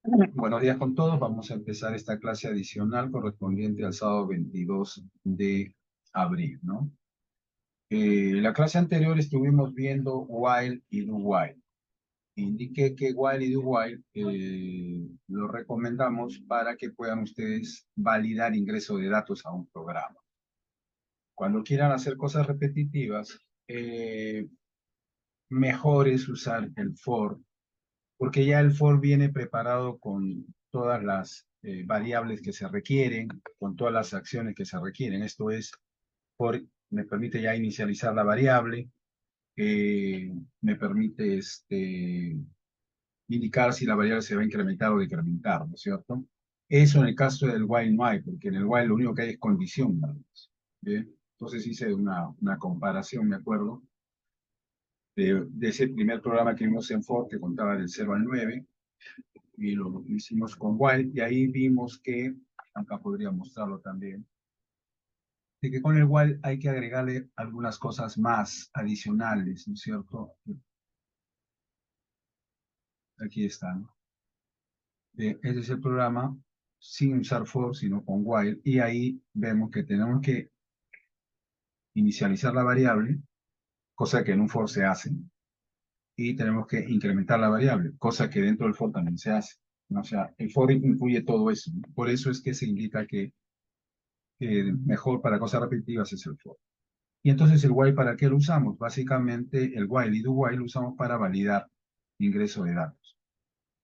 Buenos días con todos. Vamos a empezar esta clase adicional correspondiente al sábado 22 de abril, ¿no? La clase anterior estuvimos viendo while y do while. Indiqué que while y do while lo recomendamos para que puedan ustedes validar ingreso de datos a un programa. Cuando quieran hacer cosas repetitivas, mejor es usar el for, porque ya el for viene preparado con todas las variables que se requieren, con todas las acciones que se requieren. Esto es, for me permite ya inicializar la variable, me permite indicar si la variable se va a incrementar o decrementar, ¿no es cierto? Eso en el caso del while no hay, porque en el while lo único que hay es condición, nada más. ¿Bien? Entonces hice una comparación, me acuerdo, de ese primer programa que vimos en for, que contaba del 0 al 9, y lo hicimos con while, y ahí vimos que, acá podría mostrarlo también, de que con el while hay que agregarle algunas cosas más adicionales, ¿no es cierto? Aquí están. Ese es el programa sin usar for, sino con while, y ahí vemos que tenemos que inicializar la variable, cosa que en un for se hace, y tenemos que incrementar la variable, cosa que dentro del for también se hace, ¿no? O sea, el for incluye todo eso, ¿no? Por eso es que se indica que mejor para cosas repetitivas es el for. Y entonces el while, ¿para qué lo usamos? Básicamente el while y do while lo usamos para validar ingreso de datos.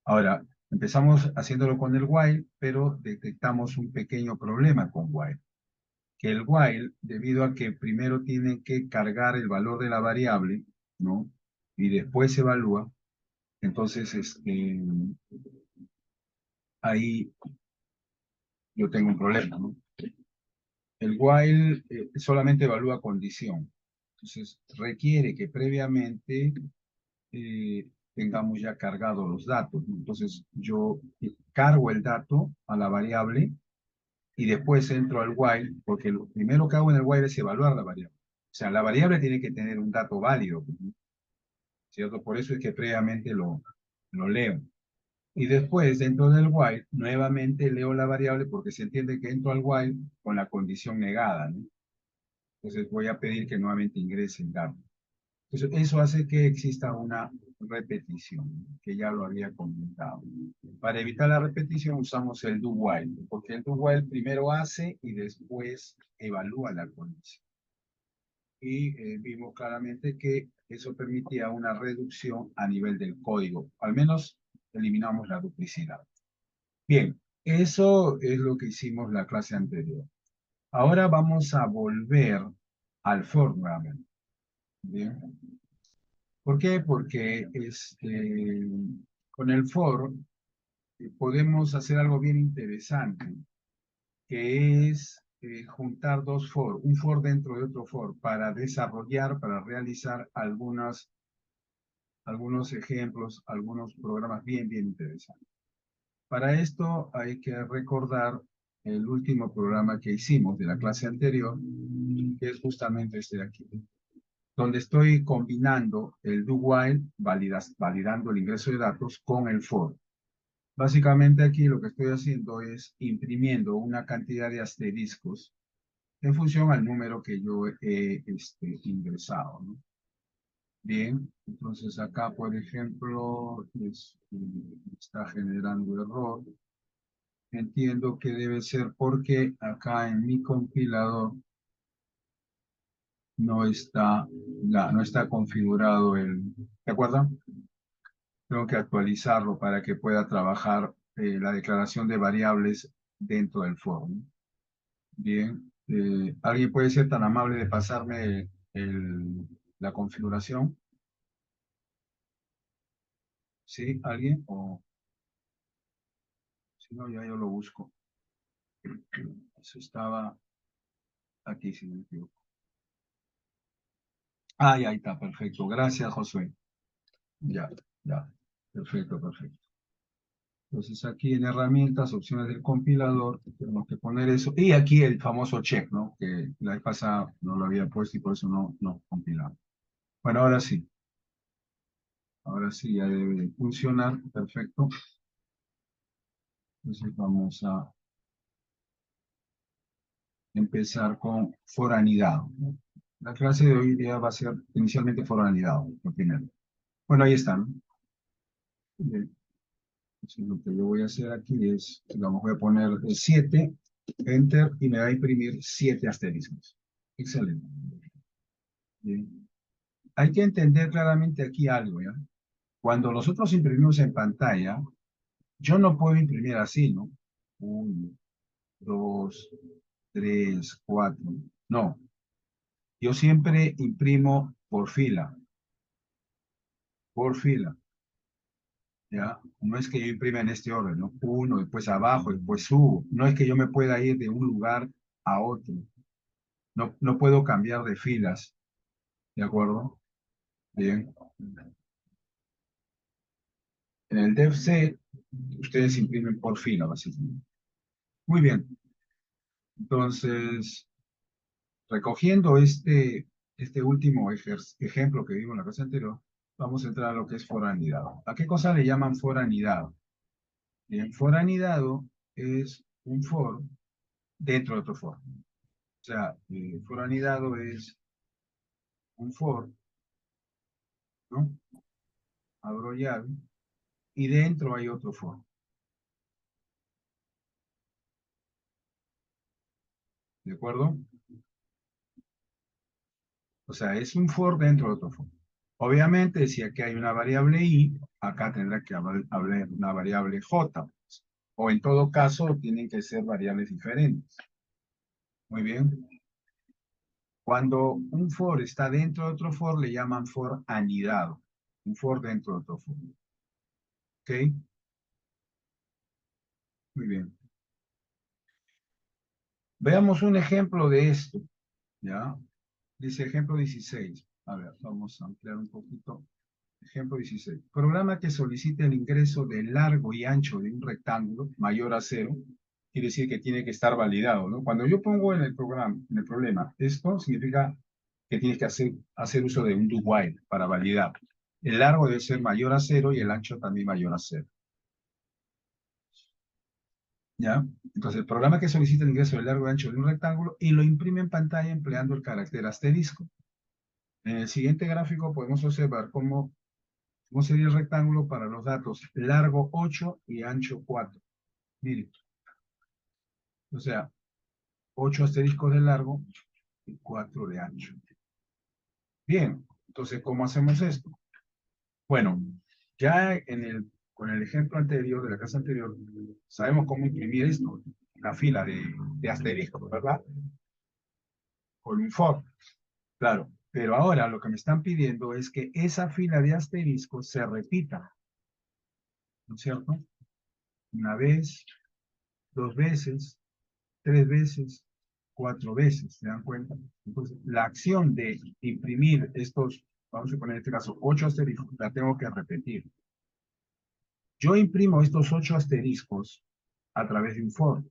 Ahora, empezamos haciéndolo con el while, pero detectamos un pequeño problema con while. Que el while, debido a que primero tiene que cargar el valor de la variable, ¿no? Y después se evalúa, entonces ahí yo tengo un problema, ¿no? El while solamente evalúa condición. Entonces requiere que previamente tengamos ya cargados los datos, ¿no? Entonces yo cargo el dato a la variable y después entro al while, porque lo primero que hago en el while es evaluar la variable. O sea, la variable tiene que tener un dato válido, ¿no? ¿Cierto? Por eso es que previamente lo leo. Y después, dentro del while, nuevamente leo la variable porque se entiende que entro al while con la condición negada, ¿no? Entonces voy a pedir que nuevamente ingrese el dato. Entonces, eso hace que exista una repetición, que ya lo había comentado. Para evitar la repetición usamos el do while, porque el do while primero hace y después evalúa la condición. Y vimos claramente que eso permitía una reducción a nivel del código. Al menos eliminamos la duplicidad. Bien, eso es lo que hicimos la clase anterior. Ahora vamos a volver al for nuevamente. Bien. ¿Por qué? Porque con el for podemos hacer algo bien interesante, que es juntar dos for, un for dentro de otro for, para desarrollar, para realizar algunos ejemplos, algunos programas bien interesantes. Para esto hay que recordar el último programa que hicimos de la clase anterior, que es justamente este de aquí, donde estoy combinando el do while, validando el ingreso de datos, con el for. Básicamente aquí lo que estoy haciendo es imprimiendo una cantidad de asteriscos en función al número que yo he ingresado, ¿no? Bien, entonces acá, por ejemplo, está generando error. Entiendo que debe ser porque acá en mi compilador no está configurado ¿de acuerdo? Tengo que actualizarlo para que pueda trabajar la declaración de variables dentro del for, ¿no? Bien, ¿alguien puede ser tan amable de pasarme la configuración? ¿Sí? ¿Alguien? O si no, ya yo lo busco. Eso estaba aquí, si no me equivoco. Ah, ya ahí está, perfecto. Gracias, Josué. Ya, ya. Perfecto. Entonces aquí en herramientas, opciones del compilador, tenemos que poner eso. Y aquí el famoso check, ¿no? Que la vez pasada no lo había puesto y por eso no compilamos. Bueno, ahora sí. Ahora sí ya debe funcionar. Perfecto. Entonces vamos a empezar con foranidado, ¿no? La clase de hoy día va a ser inicialmente foranidado, lo primero. Bueno, ahí están. Bien. Entonces, lo que yo voy a hacer aquí es, digamos, voy a poner el 7, enter, y me va a imprimir 7 asteriscos. Excelente. Bien. Hay que entender claramente aquí algo, ¿ya? Cuando nosotros imprimimos en pantalla, yo no puedo imprimir así, ¿no? 1, 2, 3, 4. No, yo siempre imprimo por fila, ¿ya? No es que yo imprima en este orden, ¿no? Uno, después abajo, después subo. No es que yo me pueda ir de un lugar a otro. No, no puedo cambiar de filas, ¿de acuerdo? Bien. En el DevC, ustedes imprimen por fila, básicamente. Muy bien. Entonces, recogiendo este último ejemplo que vimos en la clase anterior, vamos a entrar a lo que es foranidado. ¿A qué cosa le llaman foranidado? Bien, foranidado es un for dentro de otro for. O sea, foranidado es un for, ¿no? Abro llave, y dentro hay otro for, ¿de acuerdo? O sea, es un for dentro de otro for. Obviamente, si aquí hay una variable i, acá tendrá que haber una variable j, pues. O en todo caso, tienen que ser variables diferentes. Muy bien. Cuando un for está dentro de otro for, le llaman for anidado. Un for dentro de otro for. ¿Ok? Muy bien. Veamos un ejemplo de esto, ¿ya? Dice ejemplo 16. A ver, vamos a ampliar un poquito. Ejemplo 16. Programa que solicite el ingreso del largo y ancho de un rectángulo mayor a cero, quiere decir que tiene que estar validado, ¿no? Cuando yo pongo en el programa, en el problema, esto significa que tienes que hacer uso de un do while para validar. El largo debe ser mayor a cero y el ancho también mayor a cero. ¿Ya? Entonces, el programa que solicita el ingreso del largo y ancho de un rectángulo y lo imprime en pantalla empleando el carácter asterisco. En el siguiente gráfico podemos observar cómo sería el rectángulo para los datos largo 8 y ancho 4. Miren, o sea, 8 asteriscos de largo y 4 de ancho. Bien, entonces, ¿cómo hacemos esto? Bueno, ya con el ejemplo anterior, de la clase anterior, sabemos cómo imprimir esto, la fila de asteriscos, ¿verdad? Con un for, claro. Pero ahora lo que me están pidiendo es que esa fila de asteriscos se repita, ¿no es cierto? Una vez, dos veces, tres veces, cuatro veces, ¿se dan cuenta? Entonces, la acción de imprimir estos, vamos a poner en este caso, 8 asteriscos, la tengo que repetir. Yo imprimo estos 8 asteriscos a través de un for,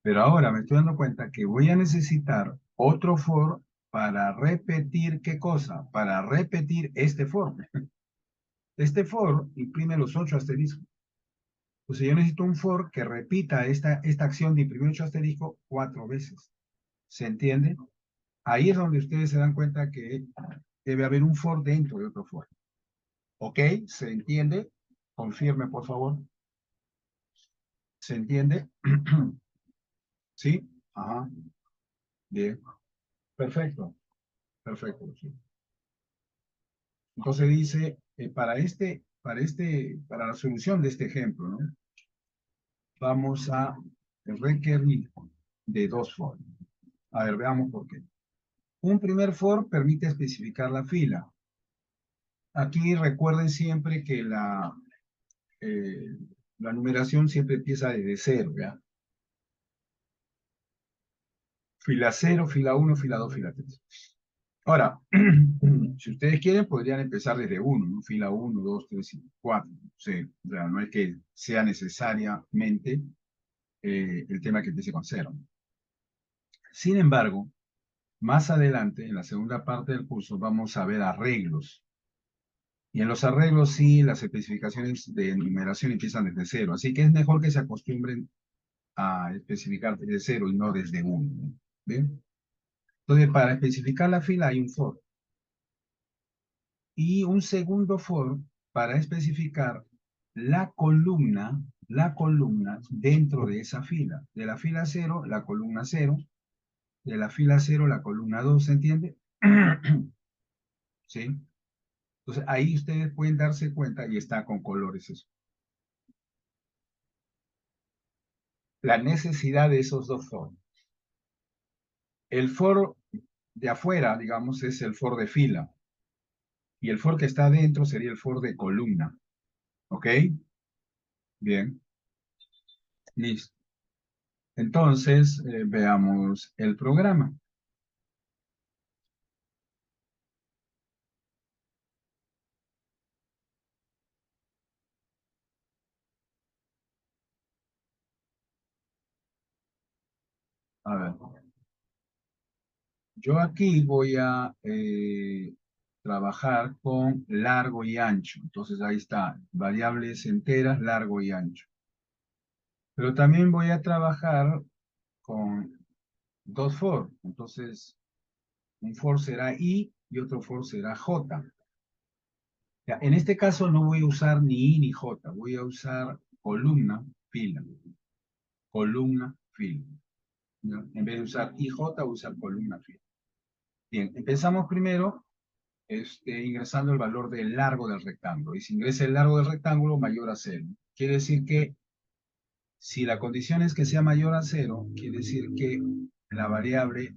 pero ahora me estoy dando cuenta que voy a necesitar otro for para repetir, ¿qué cosa? Para repetir este for. Este for imprime los 8 asteriscos. Entonces yo necesito un for que repita esta acción de imprimir 8 asteriscos 4 veces. ¿Se entiende? Ahí es donde ustedes se dan cuenta que debe haber un for dentro de otro for. ¿Ok? ¿Se entiende? Confirme, por favor. ¿Se entiende? ¿Sí? Ajá. Bien. Perfecto. Perfecto. Sí. Entonces dice, para la solución de este ejemplo, ¿no? Vamos a requerir de dos for. A ver, veamos por qué. Un primer for permite especificar la fila. Aquí recuerden siempre que eh, la numeración siempre empieza desde cero, ¿ya? Fila cero, fila uno, fila 2, fila 3. Ahora, si ustedes quieren, podrían empezar desde uno, ¿no? Fila uno, 2, 3 y 4. Sí, o sea, no es que sea necesariamente el tema que empiece con cero. Sin embargo, más adelante, en la segunda parte del curso, vamos a ver arreglos. Y en los arreglos sí, las especificaciones de numeración empiezan desde cero. Así que es mejor que se acostumbren a especificar desde cero y no desde uno, ¿no? ¿Bien? Entonces, para especificar la fila hay un for. Y un segundo for para especificar la columna dentro de esa fila. De la fila cero, la columna cero. De la fila cero, la columna 2, ¿se entiende? ¿Sí? Entonces, ahí ustedes pueden darse cuenta y está con colores eso. La necesidad de esos dos for. El for de afuera, digamos, es el for de fila. Y el for que está adentro sería el for de columna. ¿Ok? Bien, listo. Entonces, veamos el programa. A ver, yo aquí voy a trabajar con largo y ancho. Entonces ahí está, variables enteras, largo y ancho. Pero también voy a trabajar con dos for. Entonces, un for será I y otro for será J. Ya, en este caso no voy a usar ni I ni J, voy a usar columna, fila. Columna, fila. ¿Ya? En vez de usar IJ, voy a usar columna, fila. Bien, empezamos primero ingresando el valor del largo del rectángulo. Y si ingresa el largo del rectángulo, mayor a cero. Quiere decir que si la condición es que sea mayor a cero, quiere decir que la variable,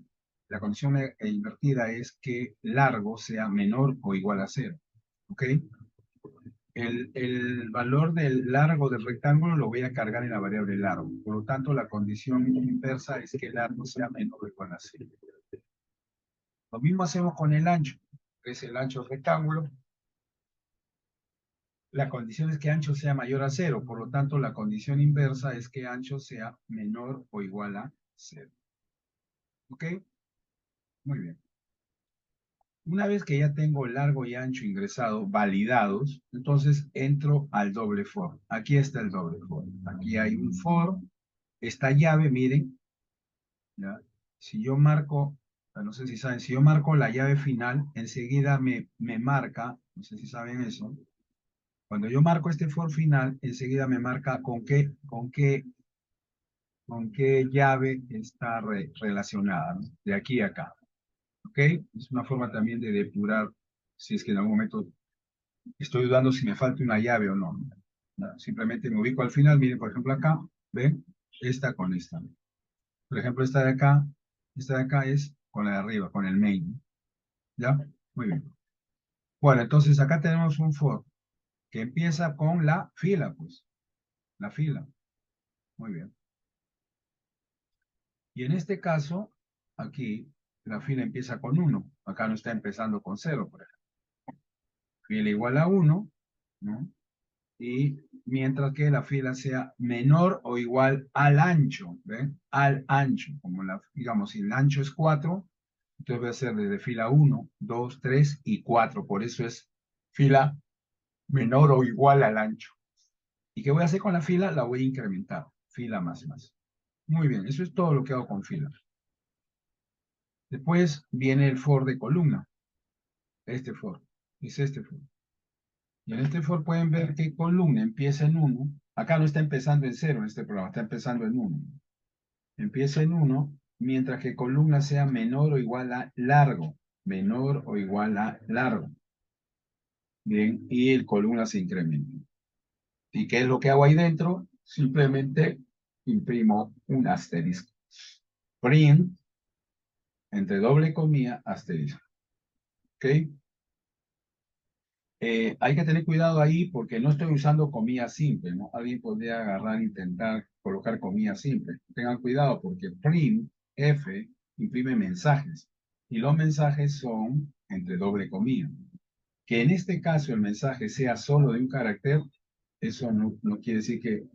la condición invertida es que largo sea menor o igual a cero. ¿Ok? El valor del largo del rectángulo lo voy a cargar en la variable largo. Por lo tanto, la condición inversa es que el largo sea menor o igual a cero. Lo mismo hacemos con el ancho, que es el ancho del rectángulo. La condición es que ancho sea mayor a cero, por lo tanto la condición inversa es que ancho sea menor o igual a cero. ¿Ok? Muy bien. Una vez que ya tengo largo y ancho ingresado, validados, entonces entro al doble for. Aquí está el doble for. Aquí hay un for. Esta llave, miren, ¿ya? Si yo marco, no sé si saben, si yo marco la llave final, enseguida me marca, no sé si saben eso, cuando yo marco este for final, enseguida me marca con qué llave está relacionada, ¿no? De aquí a acá. ¿Ok? Es una forma también de depurar si es que en algún momento estoy dudando si me falta una llave o no. ¿No? Simplemente me ubico al final, miren, por ejemplo acá, ¿ven? Esta con esta. Por ejemplo, esta de acá es con la de arriba, con el main. ¿Ya? Muy bien. Bueno, entonces acá tenemos un for que empieza con la fila, pues. La fila. Muy bien. Y en este caso, aquí, la fila empieza con 1. Acá no está empezando con 0, por ejemplo. Fila igual a 1, ¿no? Y mientras que la fila sea menor o igual al ancho, ¿ven? Al ancho, como digamos, si el ancho es 4, entonces voy a hacer desde fila 1, 2, 3 y 4. Por eso es fila menor o igual al ancho. ¿Y qué voy a hacer con la fila? La voy a incrementar. Fila más más. Muy bien, eso es todo lo que hago con fila. Después viene el for de columna. Este for. Es este for. Y en este for pueden ver que columna empieza en 1. Acá no está empezando en 0 en este programa, está empezando en 1. Empieza en 1, mientras que columna sea menor o igual a largo. Menor o igual a largo. Bien, y el columna se incrementa. ¿Y qué es lo que hago ahí dentro? Simplemente imprimo un asterisco. Print, entre doble comilla, asterisco. ¿Ok? Hay que tener cuidado ahí porque no estoy usando comilla simple, ¿no? Alguien podría agarrar e intentar colocar comilla simple. Tengan cuidado porque print, F, imprime mensajes. Y los mensajes son entre doble comilla. Que en este caso el mensaje sea solo de un carácter, eso no quiere decir que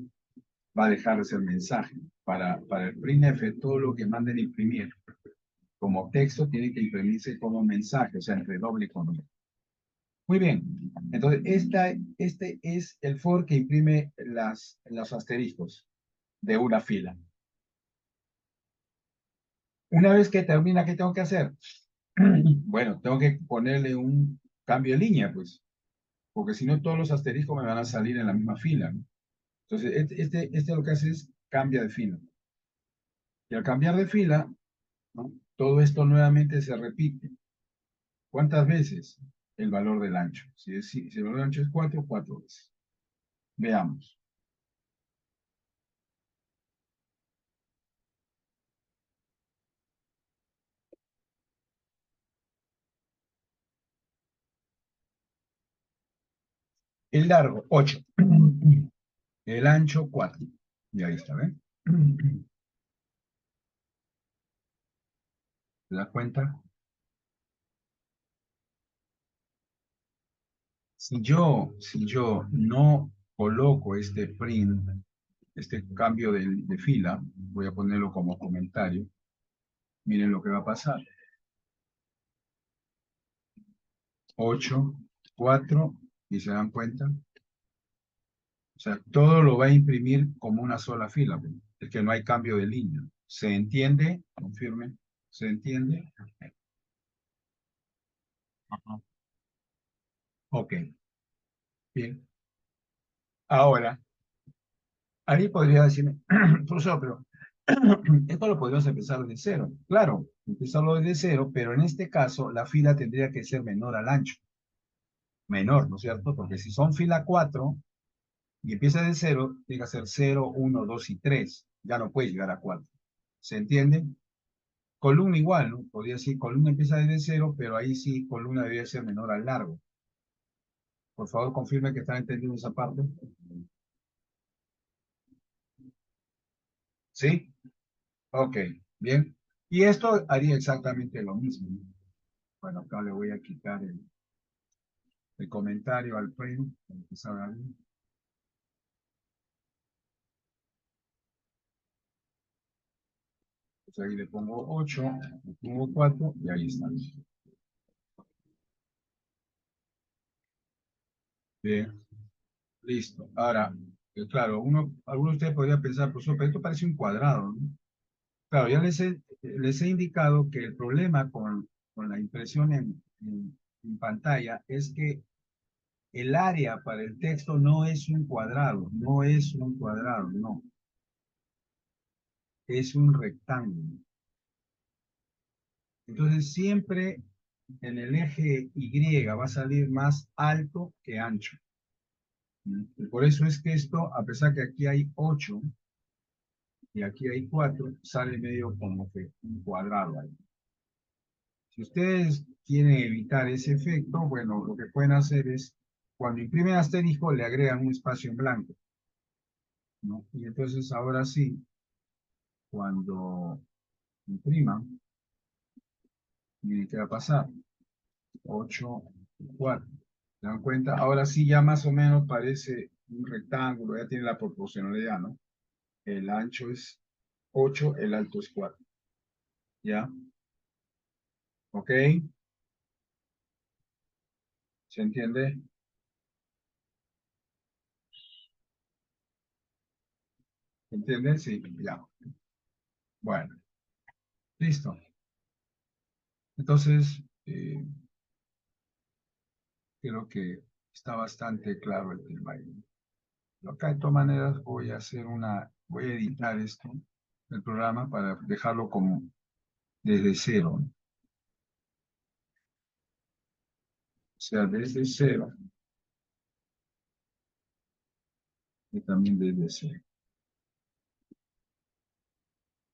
va a dejar de ser mensaje. Para el printf, todo lo que manden imprimir como texto tiene que imprimirse como mensaje, o sea, entre doble comilla. Muy bien. Entonces, este es el for que imprime los asteriscos de una fila. Una vez que termina, ¿qué tengo que hacer? Bueno, tengo que ponerle un cambio de línea, pues, porque si no todos los asteriscos me van a salir en la misma fila, ¿no? Entonces, este lo que hace es cambia de fila. Y al cambiar de fila, ¿no? Todo esto nuevamente se repite. ¿Cuántas veces? El valor del ancho. Si el valor del ancho es 4, 4 veces. Veamos. El largo, 8. El ancho, 4. Y ahí está, ¿ven? ¿Te das cuenta? Si yo no coloco este print, este cambio de fila, voy a ponerlo como comentario, miren lo que va a pasar. 8, 4, y se dan cuenta. O sea, todo lo va a imprimir como una sola fila, pues. Es que no hay cambio de línea. ¿Se entiende? Confirme. ¿Se entiende? Ajá. Ok, bien. Ahora, alguien podría decirme, profesor, pero esto lo podríamos empezar de cero. Claro, empezarlo desde cero, pero en este caso la fila tendría que ser menor al ancho. Menor, ¿no es cierto? Porque si son fila 4 y empieza de cero, tiene que ser cero, uno, 2 y 3. Ya no puede llegar a 4. ¿Se entiende? Columna igual, ¿no? Podría decir, columna empieza desde cero, pero ahí sí, columna debería ser menor al largo. Por favor, confirme que están entendiendo esa parte. ¿Sí? Ok, bien. Y esto haría exactamente lo mismo, ¿no? Bueno, acá le voy a quitar el comentario al print. Empezar ahí. Pues ahí le pongo 8, le pongo 4 y ahí está. Bien, listo. Ahora, claro, alguno de ustedes podría pensar, profesor, pero esto parece un cuadrado, ¿no? Claro, ya les he indicado que el problema con la impresión en pantalla es que el área para el texto no es un cuadrado, no es un cuadrado, no, es un rectángulo. Entonces siempre en el eje Y va a salir más alto que ancho. Y por eso es que esto, a pesar que aquí hay 8 y aquí hay 4, sale medio como que un cuadrado ahí. Si ustedes quieren evitar ese efecto, bueno, lo que pueden hacer es, cuando imprimen asterisco, le agregan un espacio en blanco, ¿no? Y entonces ahora sí, cuando impriman, miren qué va a pasar. 8, 4. ¿Se dan cuenta? Ahora sí ya más o menos parece un rectángulo, ya tiene la proporcionalidad, ¿no? El ancho es 8, el alto es 4. ¿Ya? ¿Ok? ¿Se entiende? ¿Se entiende? Sí, ya. Bueno, listo. Entonces, creo que está bastante claro el tema ahí. Acá de todas maneras voy a editar esto, el programa, para dejarlo como desde cero, ¿no? O sea, desde cero y también desde cero.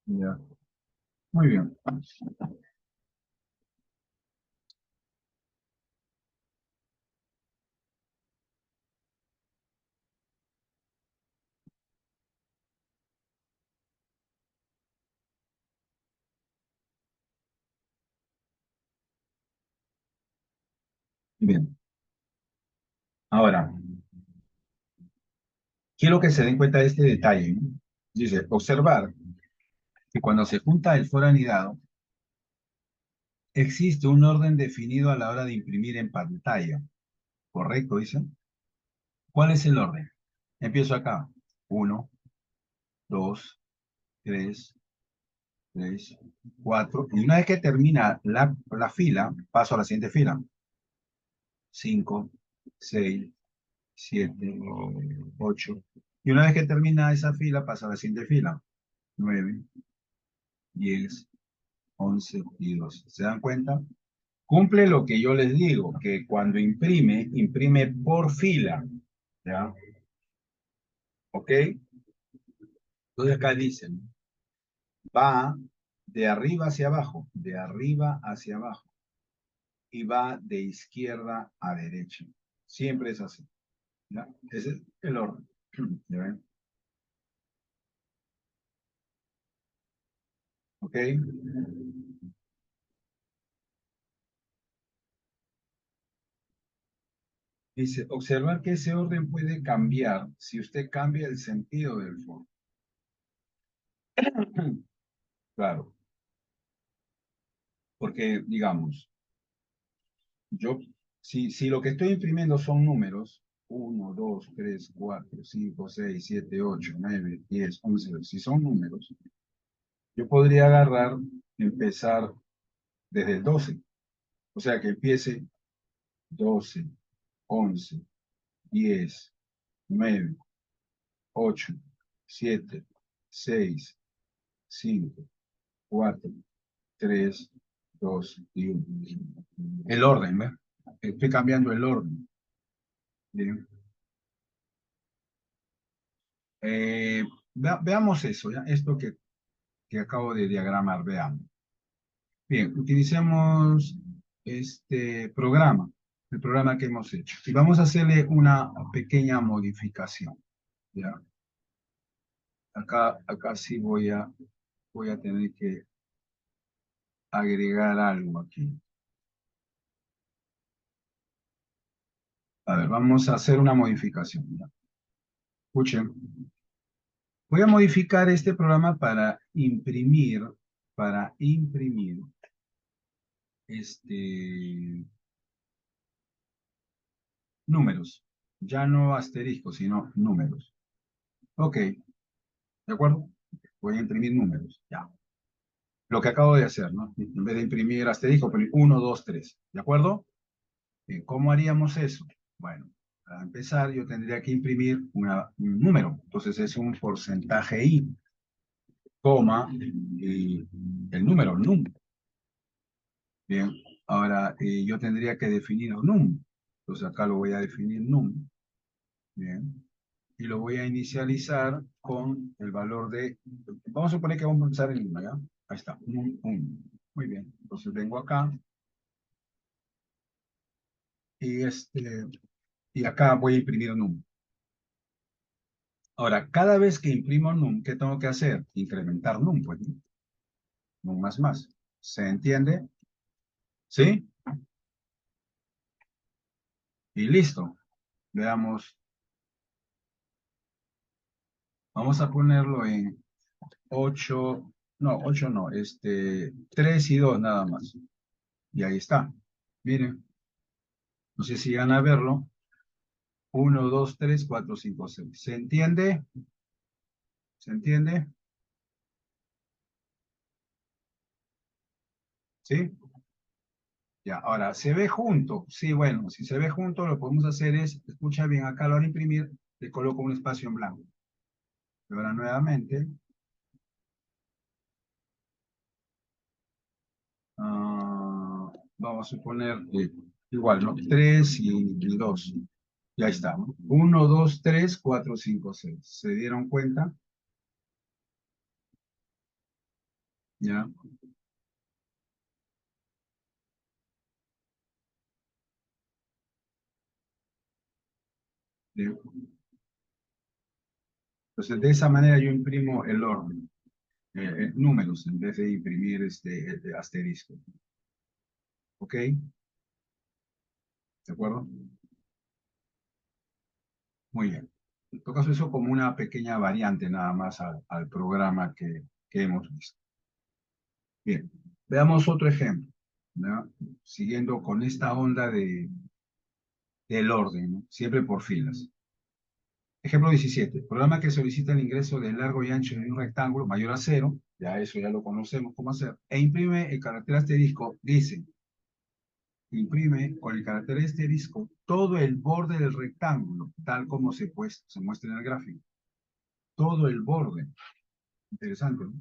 Ya. Muy bien. Bien. Ahora, quiero que se den cuenta de este detalle, ¿no? Dice, observar que cuando se junta el for anidado, existe un orden definido a la hora de imprimir en pantalla. Correcto, dice. ¿Cuál es el orden? Empiezo acá. 1, 2, 3, 3, 4. Y una vez que termina la fila, paso a la siguiente fila. 5, 6, 7, 8. Y una vez que termina esa fila, pasa a la siguiente fila. 9, 10, 11 y 12. ¿Se dan cuenta? Cumple lo que yo les digo, que cuando imprime, imprime por fila. ¿Ya? ¿Ok? Entonces acá dicen, va de arriba hacia abajo, de arriba hacia abajo, y va de izquierda a derecha. Siempre es así. ¿Ya? Ese es el orden. ¿Ya ven? ¿Ok? Dice, observar que ese orden puede cambiar si usted cambia el sentido del fondo. Claro, porque digamos, yo, si lo que estoy imprimiendo son números, 1, 2, 3, 4, 5, 6, 7, 8, 9, 10, 11, si son números, yo podría agarrar, empezar desde el 12. O sea que empiece 12, 11, 10, 9, 8, 7, 6, 5, 4, 3, 2 y 1. El orden, ¿ves? Estoy cambiando el orden. Bien. Veamos eso, ¿ya? Esto que acabo de diagramar, veamos. Bien, utilicemos este programa, el programa que hemos hecho. Y vamos a hacerle una pequeña modificación, ¿ya? Acá sí voy a tener que agregar algo aquí. A ver, vamos a hacer una modificación, ¿ya? Escuchen. Voy a modificar este programa para imprimir, este, números. Ya no asteriscos, sino números. Ok, ¿de acuerdo? Voy a imprimir números, ya. Lo que acabo de hacer, ¿no? En vez de imprimir asterisco, poner 1, 2, 3. ¿De acuerdo? Bien, ¿cómo haríamos eso? Bueno, para empezar yo tendría que imprimir un número. Entonces es un porcentaje i, coma, y el número, num. Bien, ahora yo tendría que definir num. Entonces acá lo voy a definir num. Bien. Y lo voy a inicializar con el valor de... Vamos a suponer que vamos a empezar en 1, ¿ya? Ahí está, num 1. Muy bien. Entonces vengo acá y, y acá voy a imprimir num. Ahora, cada vez que imprimo num, ¿qué tengo que hacer? Incrementar num, pues, ¿no? Num más más. ¿Se entiende? ¿Sí? Y listo. Veamos. Vamos a ponerlo en 8, no, 8 no, 3 y 2 nada más. Y ahí está. Miren, no sé si van a verlo. 1, 2, 3, 4, 5, 6. ¿Se entiende? ¿Se entiende? ¿Sí? Ya, ahora, ¿se ve junto? Sí, bueno, si se ve junto, lo que podemos hacer es, escucha bien, acá lo van a imprimir, le coloco un espacio en blanco. Y ahora nuevamente, vamos a suponer igual, ¿no? 3 y 2. Ya está, ¿no? 1, 2, 3, 4, 5, 6. ¿Se dieron cuenta? Ya. Bien. Entonces, de esa manera yo imprimo el orden, números, en vez de imprimir este asterisco. ¿Ok? ¿De acuerdo? Muy bien. En todo caso, eso como una pequeña variante nada más al programa que hemos visto. Bien, veamos otro ejemplo, ¿no? Siguiendo con esta onda del orden, ¿no? Siempre por filas. Ejemplo 17. Programa que solicita el ingreso del largo y ancho de un rectángulo mayor a cero, ya eso ya lo conocemos cómo hacer, e imprime el carácter asterisco, dice, imprime con el carácter asterisco todo el borde del rectángulo, tal como se muestra en el gráfico. Todo el borde. Interesante, ¿no?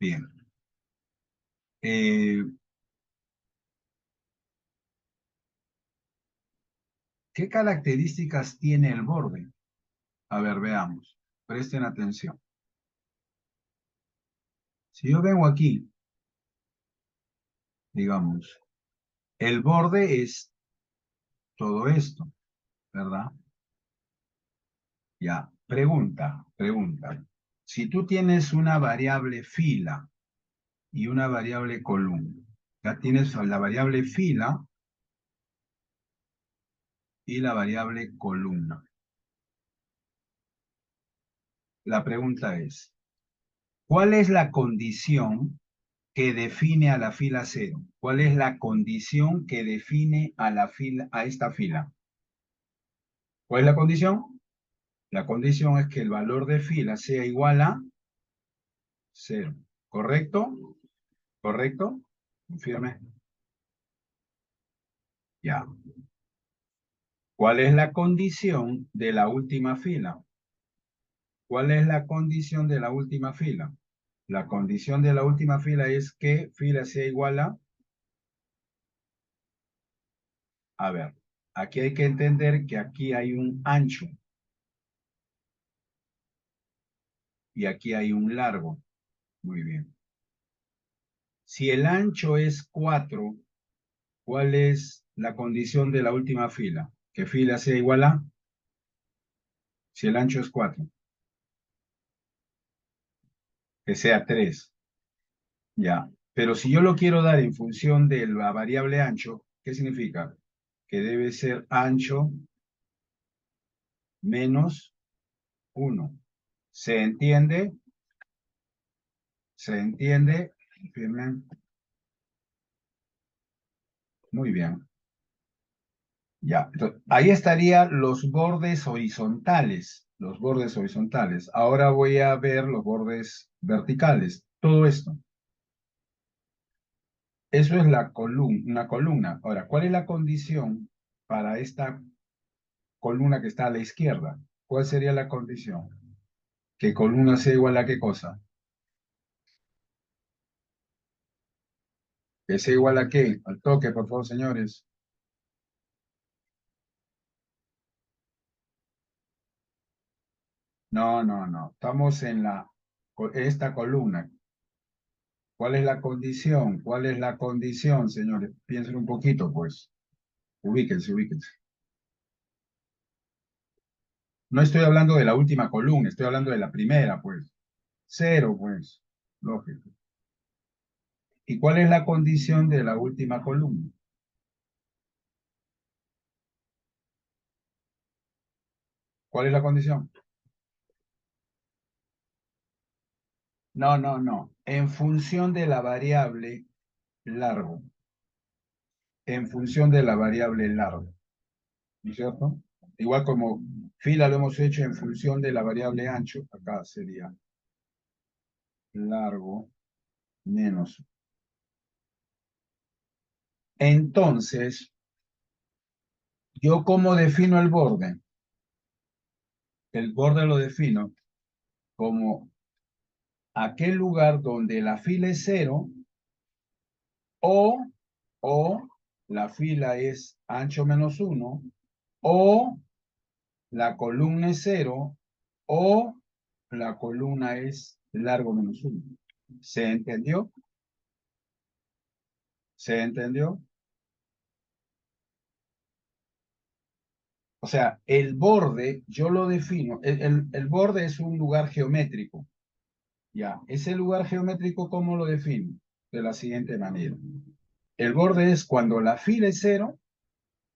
Bien. Eh, ¿Qué características tiene el borde? A ver, veamos. Presten atención. Si yo vengo aquí, digamos, el borde es todo esto, ¿verdad? Ya, pregunta. Si tú tienes una variable fila y una variable columna, ya tienes la variable fila y la variable columna. La pregunta es, ¿cuál es la condición que define a la fila cero? ¿Cuál es la condición que define a la fila, a esta fila? ¿Cuál es la condición? La condición es que el valor de fila sea igual a cero. ¿Correcto? ¿Correcto? Confirme. Ya. ¿Cuál es la condición de la última fila? ¿Cuál es la condición de la última fila? La condición de la última fila es que fila sea igual a ver, aquí hay que entender que aquí hay un ancho y aquí hay un largo. Muy bien. Si el ancho es 4, ¿cuál es la condición de la última fila? Que fila sea igual a, si el ancho es 4, que sea 3. Ya. Pero si yo lo quiero dar en función de la variable ancho, ¿qué significa? Que debe ser ancho menos 1. ¿Se entiende? ¿Se entiende? Firme. Muy bien. Ya. Entonces, ahí estarían los bordes horizontales. Los bordes horizontales. Ahora voy a ver los bordes verticales. Todo esto. Eso es la columna, una columna. Ahora, ¿cuál es la condición para esta columna que está a la izquierda? ¿Cuál sería la condición? Que columna sea igual a qué cosa. Que sea igual a qué. Al toque, por favor, señores. No, no, no. Estamos en esta columna. ¿Cuál es la condición? ¿Cuál es la condición, señores? Piensen un poquito, pues. Ubíquense, ubíquense. No estoy hablando de la última columna, estoy hablando de la primera, pues. Cero, pues. Lógico. ¿Y cuál es la condición de la última columna? ¿Cuál es la condición? No, no, no. En función de la variable largo. En función de la variable largo. ¿No es cierto? Igual como fila lo hemos hecho en función de la variable ancho, acá sería largo menos. Entonces, ¿yo cómo defino el borde? El borde lo defino como aquel lugar donde la fila es cero o, o la fila es ancho menos uno o la columna es cero o la columna es largo menos uno. ¿Se entendió? ¿Se entendió? O sea, el borde, yo lo defino, el borde es un lugar geométrico. Ya, ese lugar geométrico, ¿cómo lo defino? De la siguiente manera. El borde es cuando la fila es cero,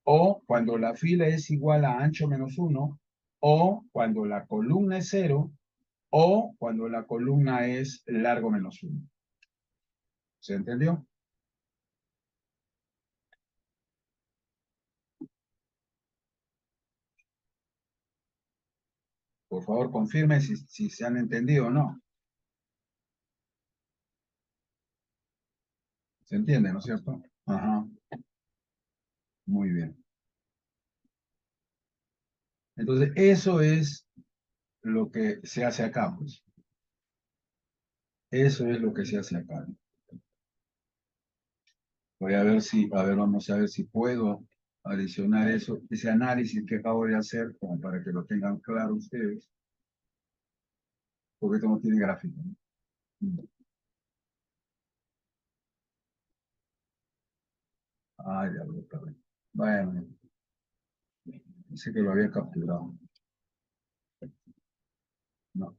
o cuando la fila es igual a ancho menos uno, o cuando la columna es cero, o cuando la columna es largo menos uno. ¿Se entendió? Por favor, confirme si se han entendido o no. ¿Se entiende, no es cierto? Ajá, muy bien. Entonces, eso es lo que se hace acá, pues. Eso es lo que se hace acá. Voy a ver si, a ver, vamos a ver si puedo adicionar eso, ese análisis que acabo de hacer, como para que lo tengan claro ustedes, porque esto no tiene gráfico, ¿no? Ah, ya lo está bien. Bueno, dice que lo había capturado. No.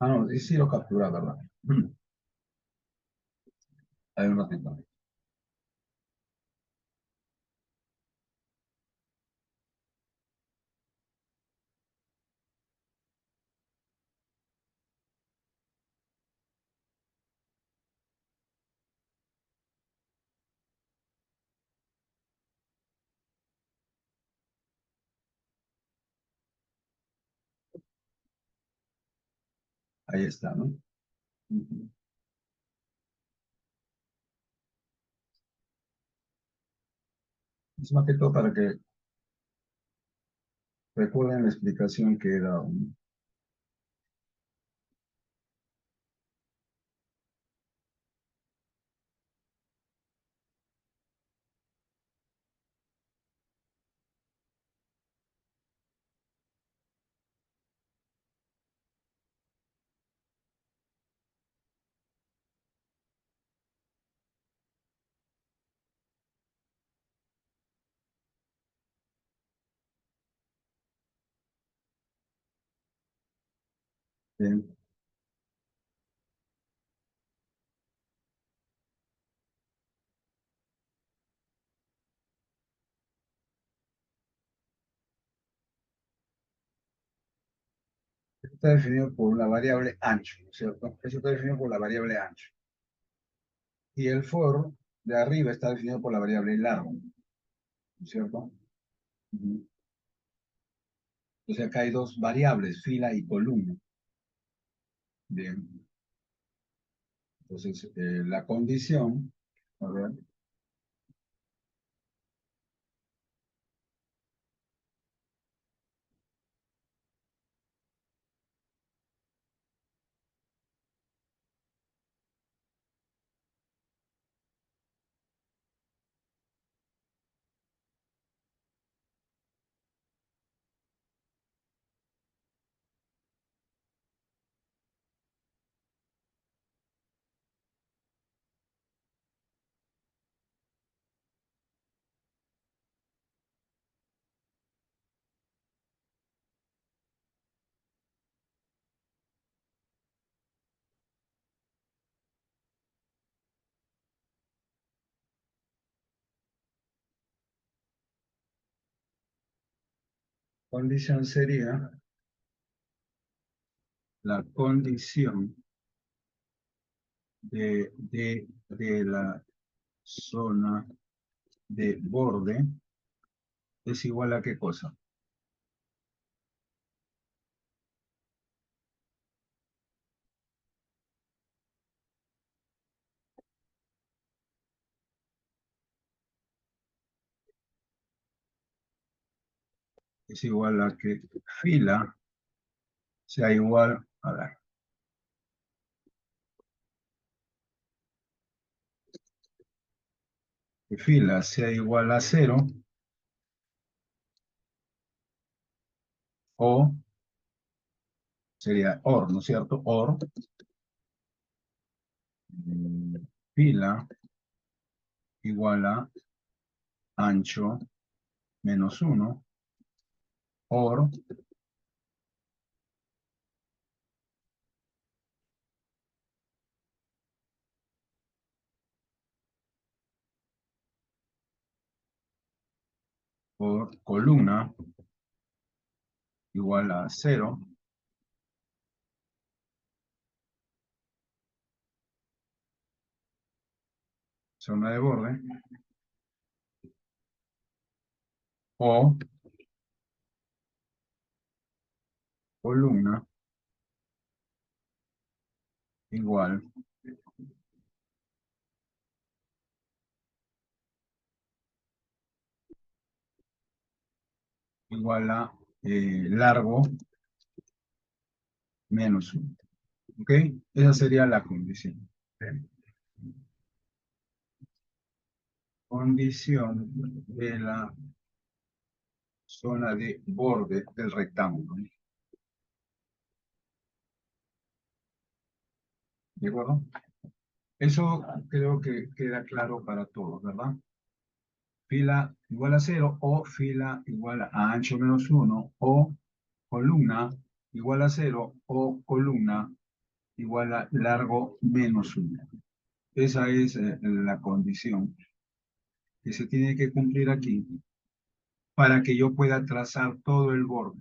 Ah, no, sí, sí lo captura, ¿verdad? Hay un ratito. Ahí está, ¿no? Ujú. Es más que todo para que recuerden la explicación que he dado, ¿no? Bien. Está definido por la variable ancho, ¿no es cierto? Eso está definido por la variable ancho. Y el for de arriba está definido por la variable largo, ¿no es cierto? Ujú. Entonces acá hay dos variables, fila y columna. Bien. Entonces, la condición, a ver, condición sería la condición de la zona de borde es igual a qué cosa? Es igual a que fila sea igual, a ver, que fila sea igual a cero o sería OR, ¿no es cierto? OR, fila igual a ancho menos uno, OR, por columna igual a cero, zona de borde, o columna igual, igual a largo menos uno. ¿Ok? Esa sería la condición. Bien. Condición de la zona de borde del rectángulo. ¿De acuerdo? Eso creo que queda claro para todos, ¿verdad? Fila igual a cero o fila igual a ancho menos uno o columna igual a cero o columna igual a largo menos uno. Esa es la condición que se tiene que cumplir aquí para que yo pueda trazar todo el borde.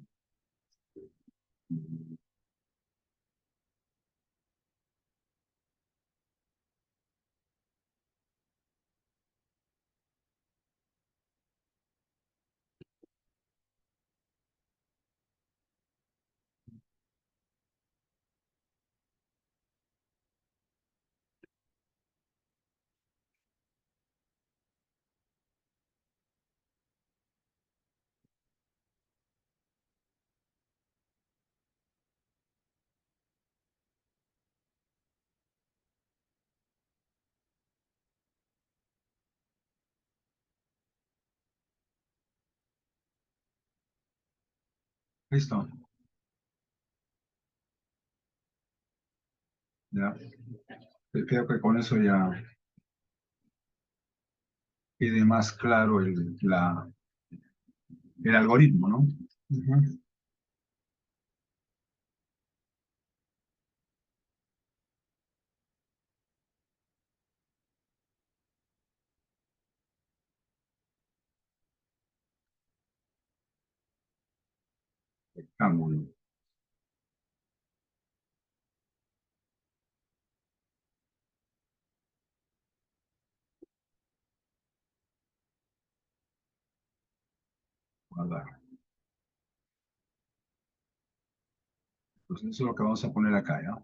¿Listo? Ya. Creo que con eso ya quede más claro el algoritmo, ¿no? Ujú. Ángulo. Guardar. Pues eso es lo que vamos a poner acá, ¿ya?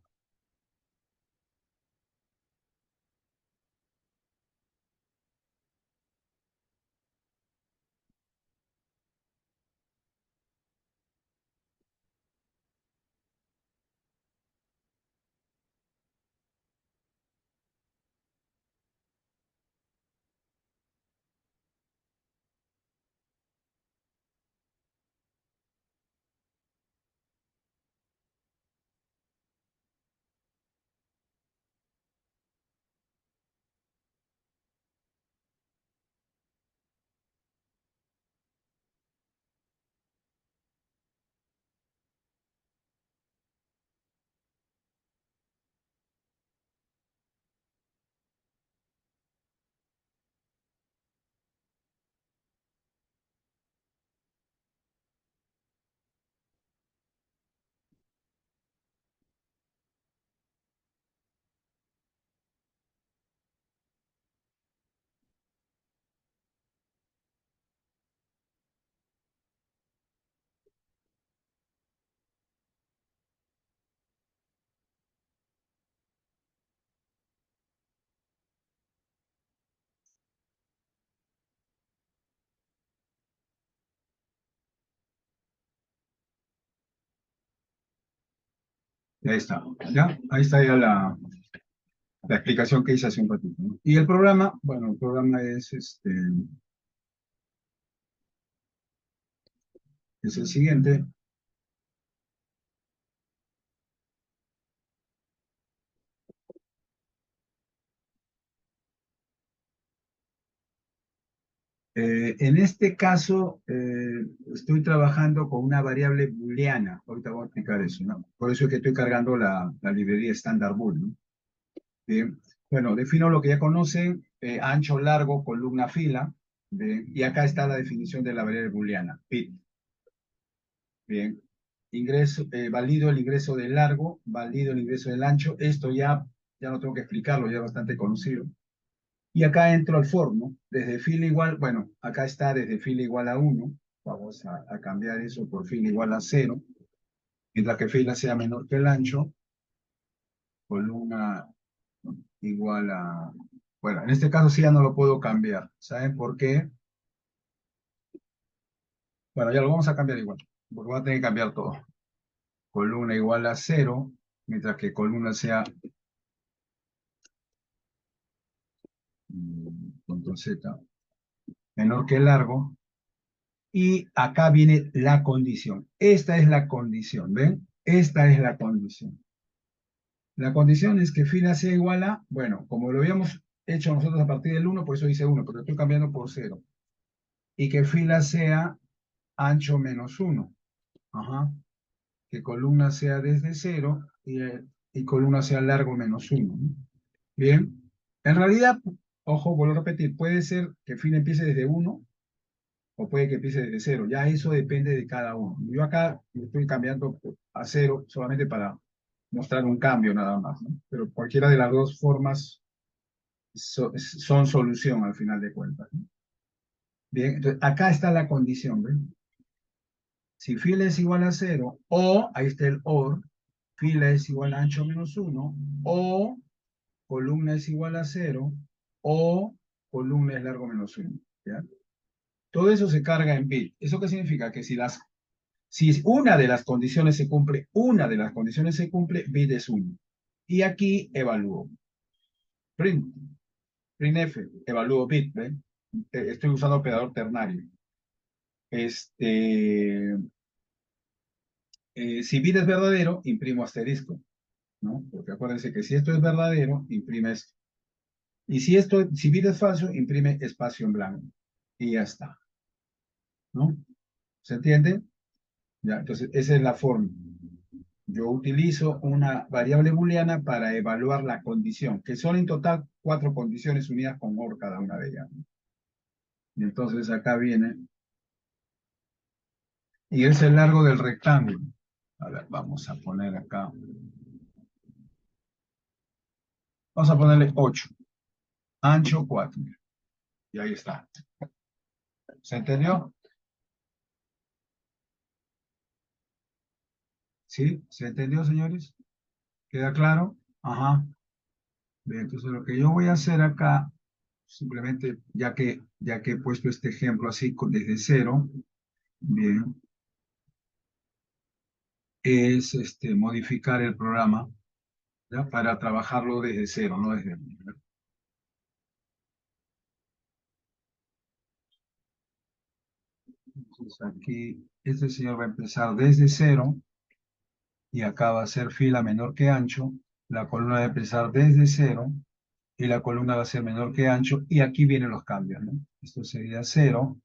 Ya está. ¿Ya? Ahí está ya la explicación que hice hace un ratito, ¿no? Y el programa, bueno, el programa es el siguiente. En este caso, estoy trabajando con una variable booleana. Ahorita voy a explicar eso, ¿no? Por eso es que estoy cargando la librería Standard Bool, ¿no? Bien. Bueno, defino lo que ya conocen, ancho, largo, columna, fila. Bien. Y acá está la definición de la variable booleana, pit. Bien. Ingreso, valido el ingreso del largo, valido el ingreso del ancho. Esto ya no tengo que explicarlo, ya es bastante conocido. Y acá entro al for, ¿no? Desde fila igual, bueno, acá está desde fila igual a 1. Vamos a cambiar eso por fila igual a 0. Mientras que fila sea menor que el ancho, columna igual a... Bueno, en este caso sí ya no lo puedo cambiar. ¿Saben por qué? Bueno, ya lo vamos a cambiar igual, porque voy a tener que cambiar todo. Columna igual a 0, mientras que columna sea control Z, menor que largo. Y acá viene la condición. Esta es la condición, ¿ven? Esta es la condición. La condición es que fila sea igual a, bueno, como lo habíamos hecho nosotros a partir del 1, por eso dice 1, pero estoy cambiando por 0. Y que fila sea ancho menos 1. Ajá. Que columna sea desde 0 y columna sea largo menos 1, ¿no? Bien. En realidad, ojo, vuelvo a repetir, puede ser que fila empiece desde 1 o puede que empiece desde 0. Ya eso depende de cada uno. Yo acá estoy cambiando a 0 solamente para mostrar un cambio nada más, ¿no? Pero cualquiera de las dos formas son solución al final de cuentas, ¿no? Bien, entonces acá está la condición, ¿ven? Si fila es igual a 0, o, ahí está el OR, fila es igual a ancho menos 1, o columna es igual a 0, o columna es largo menos 1, ¿ya? Todo eso se carga en bit. ¿Eso qué significa? Que si una de las condiciones se cumple, una de las condiciones se cumple, bit es 1. Y aquí evalúo. Print, printf, evalúo bit, ¿ven? Estoy usando operador ternario. Este, si bit es verdadero, imprimo asterisco, ¿no? Porque acuérdense que si esto es verdadero, imprime esto. Y si bit es falso, imprime espacio en blanco. Y ya está, ¿no? ¿Se entiende? Ya, entonces, esa es la forma. Yo utilizo una variable booleana para evaluar la condición, que son en total 4 condiciones unidas con OR cada una de ellas, ¿no? Y entonces acá viene, y es el largo del rectángulo. A ver, vamos a poner acá, vamos a ponerle 8, ancho 4. Y ahí está. ¿Se entendió? ¿Sí? ¿Se entendió, señores? ¿Queda claro? Ajá. Bien, entonces lo que yo voy a hacer acá, simplemente, ya que he puesto este ejemplo así desde 0, bien, es modificar el programa, ¿ya? Para trabajarlo desde 0, no desde 1. Entonces aquí, este señor va a empezar desde 0 y acá va a ser fila menor que ancho, la columna va a empezar desde 0 y la columna va a ser menor que ancho, y aquí vienen los cambios, ¿no? Esto sería 0,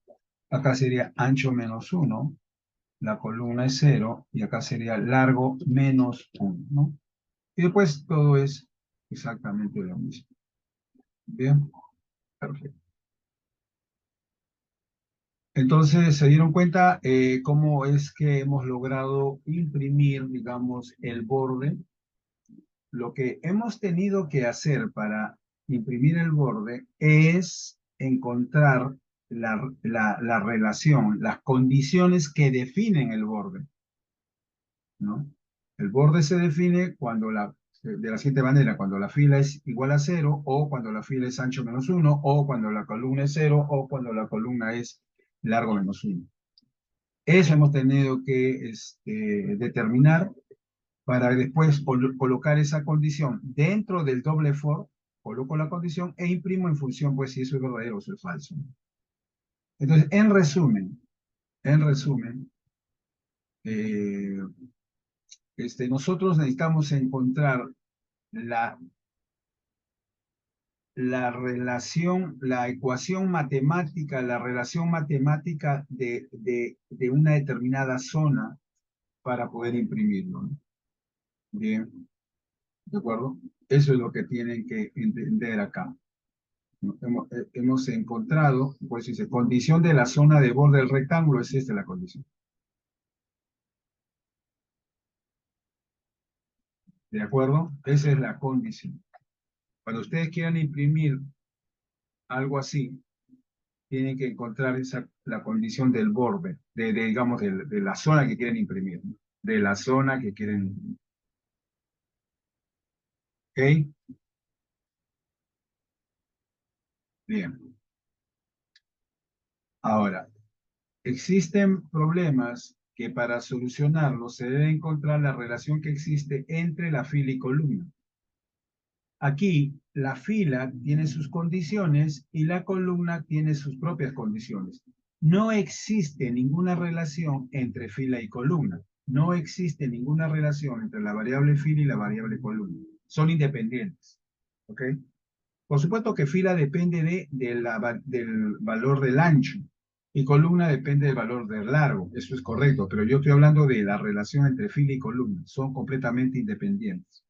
acá sería ancho menos 1, la columna es 0, y acá sería largo menos 1, ¿no? Y después todo es exactamente lo mismo. Bien, perfecto. Entonces, ¿se dieron cuenta cómo es que hemos logrado imprimir, digamos, el borde? Lo que hemos tenido que hacer para imprimir el borde es encontrar la relación, las condiciones que definen el borde, ¿no? El borde se define de la siguiente manera: cuando la fila es igual a 0, o cuando la fila es ancho menos 1, o cuando la columna es 0, o cuando la columna es largo menos 1. Eso hemos tenido que determinar para después colocar esa condición dentro del doble for. Coloco la condición e imprimo en función, pues, si eso es verdadero o eso es falso. Entonces, en resumen, eh, nosotros necesitamos encontrar la, la relación, la ecuación matemática, la relación matemática de una determinada zona para poder imprimirlo, ¿no? Bien, ¿de acuerdo? Eso es lo que tienen que entender acá. Hemos encontrado, pues dice, condición de la zona de borde del rectángulo, es esta la condición. ¿De acuerdo? Esa es la condición. Cuando ustedes quieran imprimir algo así, tienen que encontrar la condición del borde, digamos, de la zona que quieren imprimir, ¿no? De la zona que quieren imprimir. ¿Ok? Bien. Ahora, existen problemas que para solucionarlos se debe encontrar la relación que existe entre la fila y columna. Aquí, la fila tiene sus condiciones y la columna tiene sus propias condiciones. No existe ninguna relación entre fila y columna. No existe ninguna relación entre la variable fila y la variable columna. Son independientes. ¿Ok? Por supuesto que fila depende del valor del ancho y columna depende del valor del largo. Eso es correcto, pero yo estoy hablando de la relación entre fila y columna. Son completamente independientes.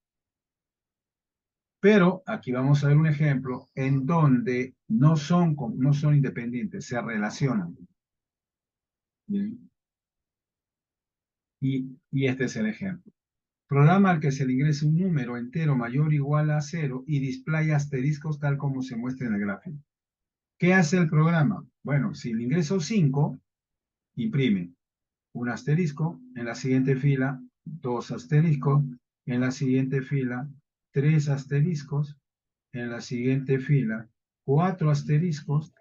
Pero aquí vamos a ver un ejemplo en donde no son independientes, se relacionan. Bien. Y este es el ejemplo. Programa al que se le ingrese un número entero mayor o igual a cero y display asteriscos tal como se muestra en el gráfico. ¿Qué hace el programa? Bueno, si le ingreso 5, imprime un asterisco, en la siguiente fila dos asteriscos, en la siguiente fila tres asteriscos, en la siguiente fila cuatro asteriscos,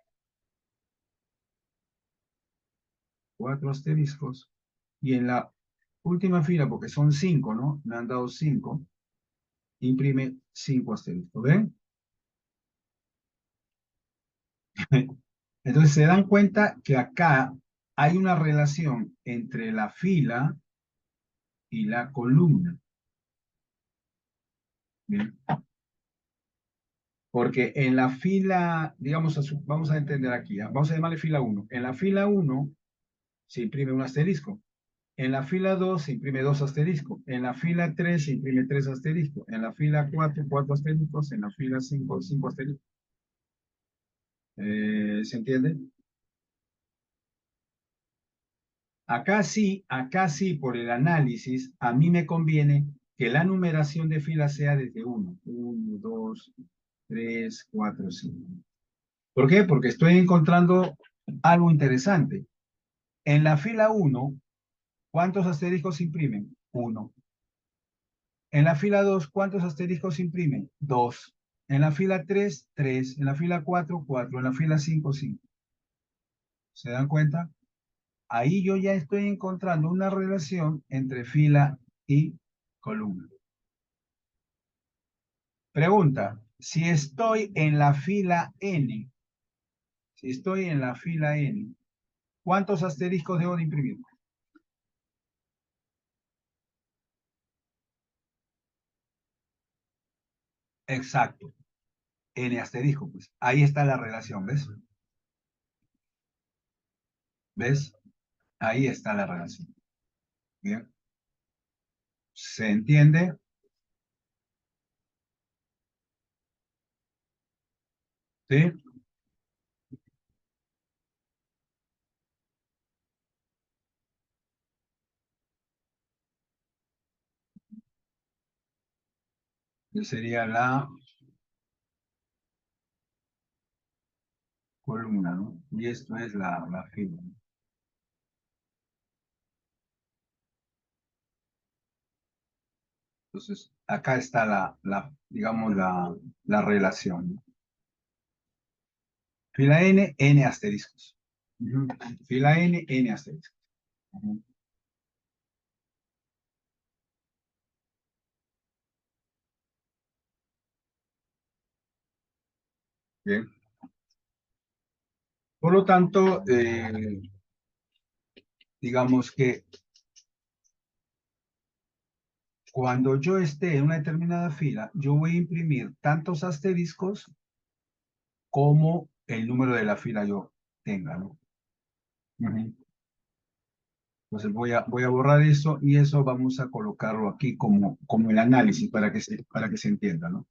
cuatro asteriscos, y en la última fila, porque son 5, ¿no? Me han dado 5, imprime 5 asteriscos, ¿ven? Entonces se dan cuenta que acá hay una relación entre la fila y la columna, ¿bien? Porque en la fila, digamos, vamos a entender aquí, ¿ah? Vamos a llamarle fila uno. En la fila uno se imprime un asterisco. En la fila 2 se imprime dos asteriscos. En la fila 3 se imprime tres asteriscos. En la fila 4 cuatro asteriscos. En la fila 5 cinco asteriscos. ¿Se entiende? Acá sí, por el análisis, a mí me conviene que la numeración de filas sea desde uno, 1, 2, 3, 4, 5. ¿Por qué? Porque estoy encontrando algo interesante. En la fila uno, ¿cuántos asteriscos imprimen? Uno. En la fila 2, ¿cuántos asteriscos imprimen? Dos. En la fila 3, 3. En la fila 4, 4. En la fila 5, 5. ¿Se dan cuenta? Ahí yo ya estoy encontrando una relación entre fila y columna. Pregunta, si estoy en la fila N, si estoy en la fila N, ¿cuántos asteriscos debo de imprimir? Exacto, N asterisco, pues. Ahí está la relación, ¿ves? ¿Ves? Ahí está la relación. Bien. ¿Se entiende? ¿Sí? Sería la columna, ¿no? Y esto es la fila. Entonces, acá está digamos, la relación, ¿no? Fila N, N asteriscos. Ujú. Fila N, N asteriscos. Ujú. Bien. Por lo tanto, digamos que cuando yo esté en una determinada fila, yo voy a imprimir tantos asteriscos como el número de la fila yo tenga, ¿no? Ujú. Entonces voy a borrar eso y eso vamos a colocarlo aquí como el análisis para que se entienda, ¿no?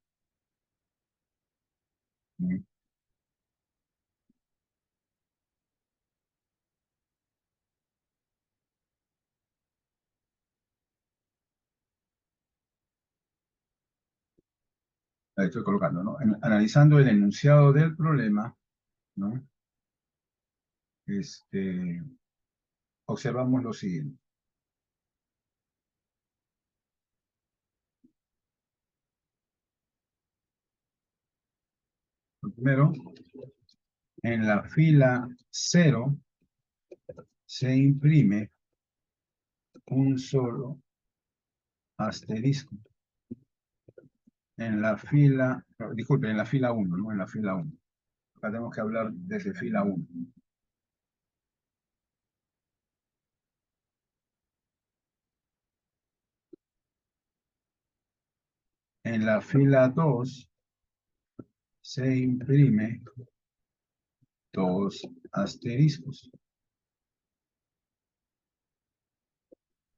Ujú. Ahí estoy colocando, ¿no? Analizando el enunciado del problema, ¿no? Observamos lo siguiente. Lo primero, en la fila 0 se imprime un solo asterisco. En la fila, disculpe, en la fila 1, ¿no? En la fila 1. Acá tenemos que hablar desde fila 1. En la fila 2 se imprime dos asteriscos.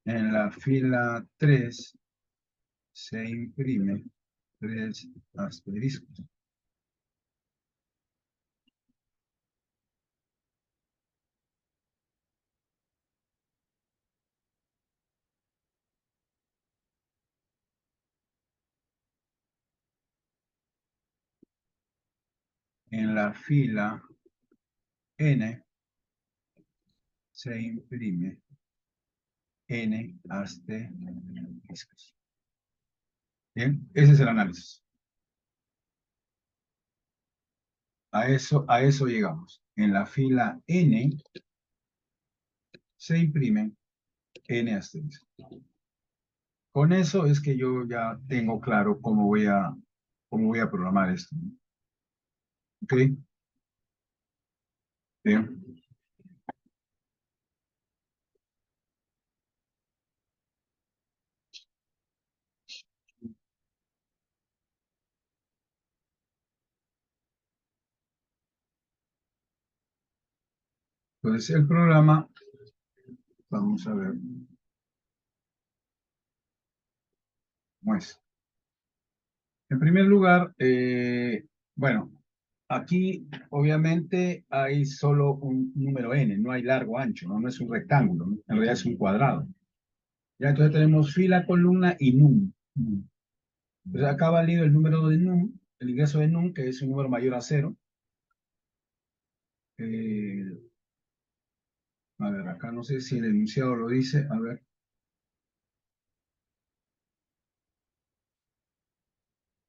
En la fila 3 se imprime tres asteriscos. En la fila N se imprime N asteriscos. Bien, ese es el análisis. A eso llegamos. En la fila N se imprimen N asteriscos. Con eso es que yo ya tengo claro cómo voy a programar esto. ¿Ok? Bien. Entonces el programa, vamos a ver cómo es. En primer lugar, bueno, aquí obviamente hay solo un número n, no hay largo ancho, ¿no? No es un rectángulo, ¿no? En realidad es un cuadrado. Ya entonces tenemos fila, columna y num. Entonces acá ha valido el número de num, el ingreso de num, que es un número mayor a 0. Eh, a ver, acá no sé si el enunciado lo dice. A ver,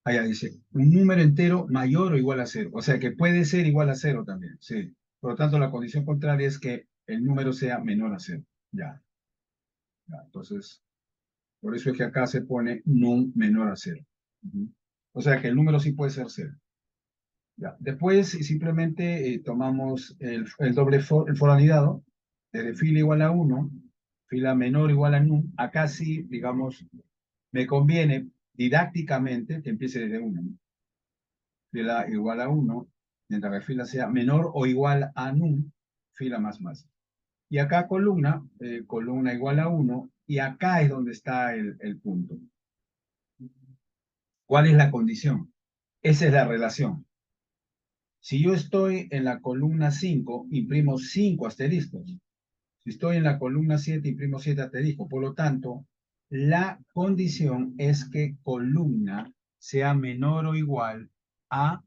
allá dice, un número entero mayor o igual a 0. O sea que puede ser igual a 0 también, sí. Por lo tanto, la condición contraria es que el número sea menor a 0. Ya, ya. Entonces, por eso es que acá se pone num menor a 0. Ujú. O sea que el número sí puede ser 0. Ya. Después simplemente tomamos el doble el for anidado, desde fila igual a 1, fila menor igual a num. Acá sí, digamos, me conviene didácticamente que empiece desde 1. Fila igual a 1, mientras que fila sea menor o igual a num, fila más más. Y acá columna, columna igual a 1, y acá es donde está el punto. ¿Cuál es la condición? Esa es la relación. Si yo estoy en la columna 5, imprimo 5 asteriscos. Si estoy en la columna 7, imprimo 7 asteriscos. Por lo tanto, la condición es que columna sea menor o igual a...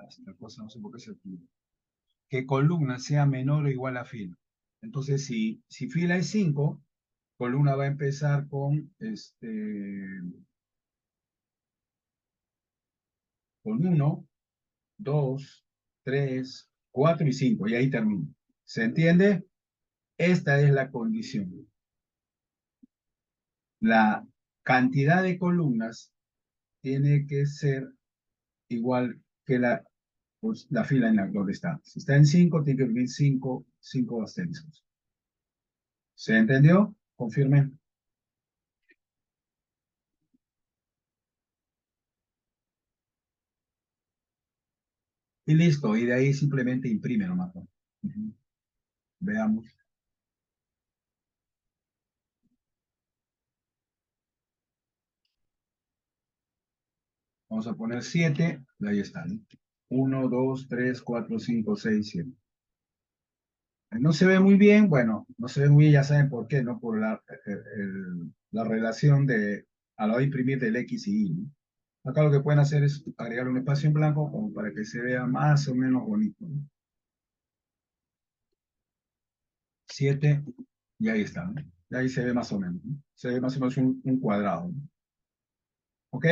Esta cosa no sé por qué se activa. Que columna sea menor o igual a fila. Entonces, si fila es 5, columna va a empezar con 1, 2, 3, 4 y 5, y ahí termina. ¿Se entiende? Esta es la condición. La cantidad de columnas tiene que ser igual que la fila en la donde está. Si está en 5, tiene que venir 5 asteriscos. ¿Se entendió? Confirmen. Y listo, y de ahí simplemente imprime nomás, ¿no? Ujú. Veamos. Vamos a poner 7, ahí están. 1, 2, 3, 4, 5, 6, 7. No se ve muy bien, bueno, no se ve muy bien, ya saben por qué, ¿no? Por la relación de a la hora de imprimir del X y Y, ¿no? Acá lo que pueden hacer es agregar un espacio en blanco como para que se vea más o menos bonito, ¿no? 7, y ahí está, ¿no? Y ahí se ve más o menos, ¿no? Se ve más o menos un cuadrado, ¿no? ¿Ok?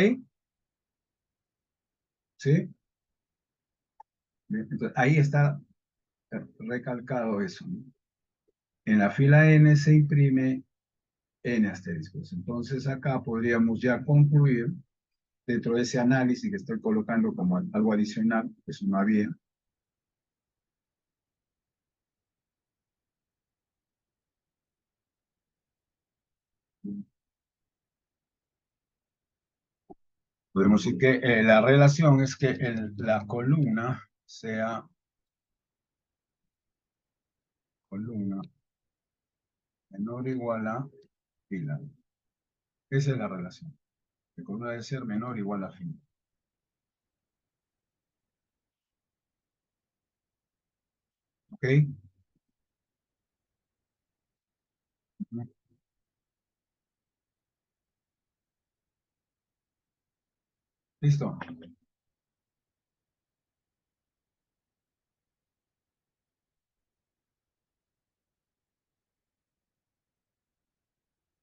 ¿Sí? Bien, entonces, ahí está recalcado eso, ¿no? En la fila N se imprime N asteriscos. Entonces acá podríamos ya concluir dentro de ese análisis que estoy colocando como algo adicional, que es una vía. Podemos decir que la relación es que la columna sea columna menor o igual a fila. Esa es la relación. La columna debe ser menor o igual a fila. ¿Ok? ¿Listo?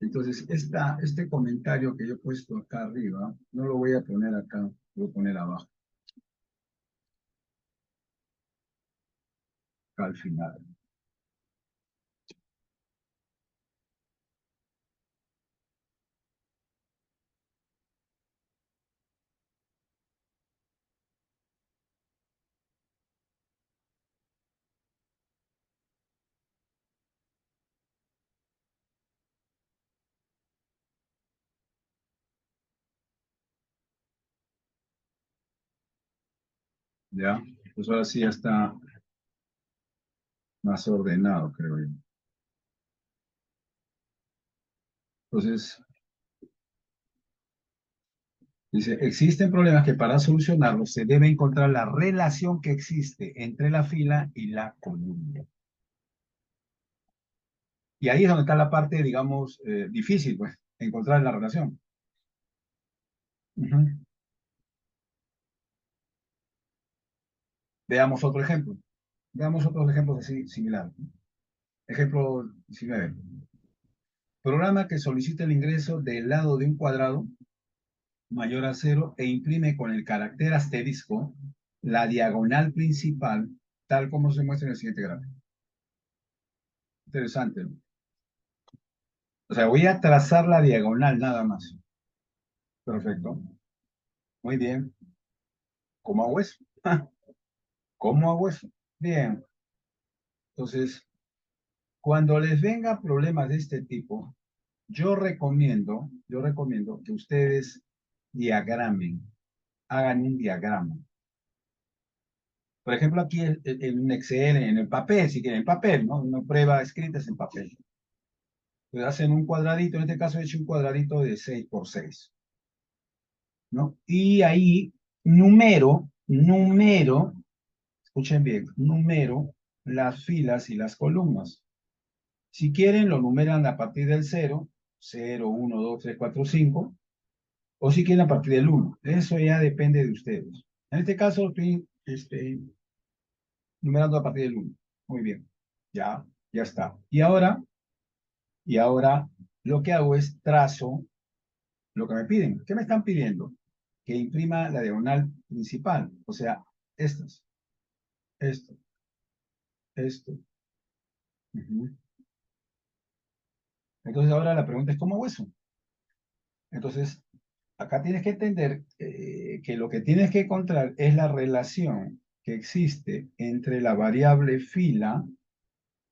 Entonces, este comentario que yo he puesto acá arriba, no lo voy a poner acá, lo voy a poner abajo, acá al final. ¿Ya? Pues ahora sí ya está más ordenado, creo yo. Entonces, dice, existen problemas que para solucionarlos se debe encontrar la relación que existe entre la fila y la columna. Y ahí es donde está la parte, digamos, difícil, pues, encontrar la relación. Ujú. Veamos otro ejemplo. Veamos otros ejemplos así similares. Ejemplo 19. Programa que solicita el ingreso del lado de un cuadrado mayor a cero e imprime con el carácter asterisco la diagonal principal, tal como se muestra en el siguiente gráfico. Interesante, ¿no? O sea, voy a trazar la diagonal nada más. Perfecto. Muy bien. ¿Cómo hago eso? ¿Cómo hago eso? Bien. Entonces, cuando les venga problemas de este tipo, yo recomiendo que ustedes diagramen, hagan un diagrama. Por ejemplo, aquí en un Excel, en el papel, si quieren, en papel, ¿no? Una prueba escrita es en papel. Entonces hacen un cuadradito, en este caso he hecho un cuadradito de 6 por 6, ¿no? Y ahí numero, escuchen bien, numero las filas y las columnas. Si quieren, lo numeran a partir del 0, 0, 1, 2, 3, 4, 5, o si quieren a partir del 1. Eso ya depende de ustedes. En este caso, estoy numerando a partir del 1. Muy bien, ya está. Y ahora lo que hago es trazo lo que me piden. ¿Qué me están pidiendo? Que imprima la diagonal principal, o sea, estas, esto, esto. Ujú. Entonces ahora la pregunta es, ¿cómo hago eso? Entonces, acá tienes que entender que lo que tienes que encontrar es la relación que existe entre la variable fila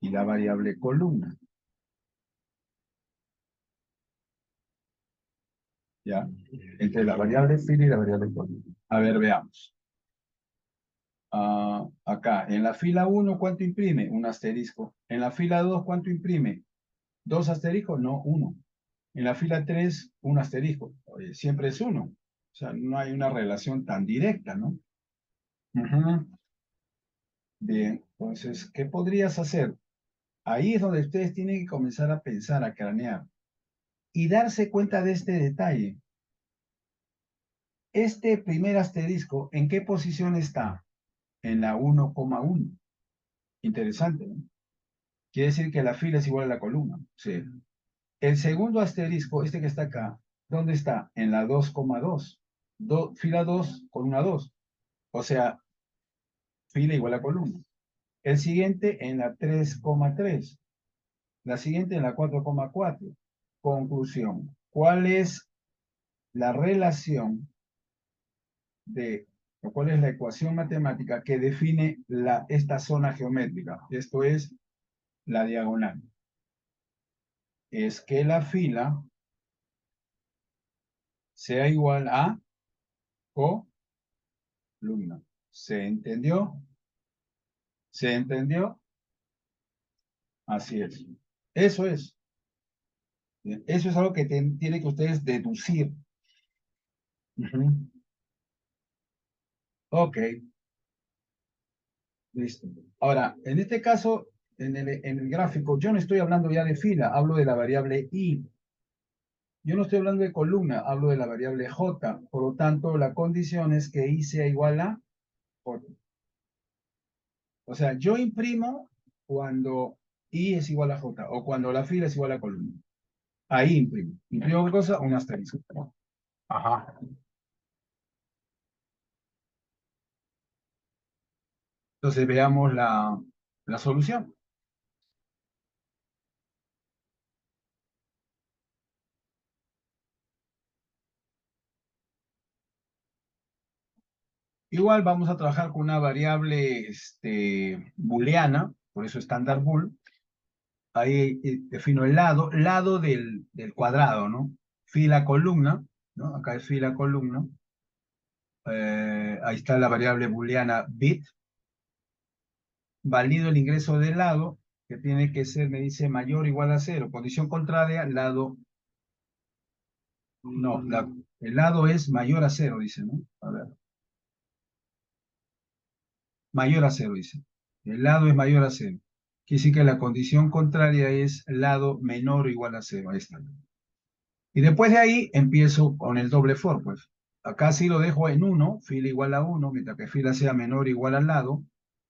y la variable columna, ¿ya? Entre la variable fila y la variable columna. A ver, veamos. Acá, en la fila 1, ¿cuánto imprime? Un asterisco. En la fila 2, ¿cuánto imprime? ¿Dos asteriscos? No, uno. En la fila 3, un asterisco. Oye, siempre es uno. O sea, no hay una relación tan directa, ¿no? Ujú. Bien, entonces, ¿qué podrías hacer? Ahí es donde ustedes tienen que comenzar a pensar, a cranear. y darse cuenta de este detalle. Este primer asterisco, ¿en qué posición está? En la 1,1. Interesante, ¿no? Quiere decir que la fila es igual a la columna. Sí. El segundo asterisco, este que está acá, ¿dónde está? En la 2,2. Fila 2, columna 2. O sea, fila igual a columna. El siguiente en la 3,3. La siguiente en la 4,4. Conclusión. ¿Cuál es la relación o cuál es la ecuación matemática que define esta zona geométrica? Esto es la diagonal. Es que la fila sea igual a columna. ¿Se entendió? ¿Se entendió? Así es. Eso es. Bien, eso es algo que tienen que ustedes deducir. Ujú. Ok, listo. Ahora, en este caso, en el gráfico, yo no estoy hablando ya de fila, hablo de la variable i. Yo no estoy hablando de columna, hablo de la variable j. Por lo tanto, la condición es que i sea igual a j. O sea, yo imprimo cuando i es igual a j o cuando la fila es igual a columna. Ahí imprimo. ¿Imprimo qué cosa? Un asterisco. Ajá. Entonces veamos la solución. Igual vamos a trabajar con una variable booleana, por eso estándar bool. Ahí defino el lado del cuadrado, ¿no? Fila columna, ¿no? Acá es fila columna. Ahí está la variable booleana bit. Valido el ingreso del lado, que tiene que ser, me dice, mayor o igual a cero. Condición contraria, lado. No, el lado es mayor a cero, dice, ¿no? A ver. Mayor a cero, dice. El lado es mayor a cero. Quiere decir que la condición contraria es lado menor o igual a cero. Ahí está. Y después de ahí empiezo con el doble for, pues. Acá sí lo dejo en 1, fila igual a 1, mientras que fila sea menor o igual al lado.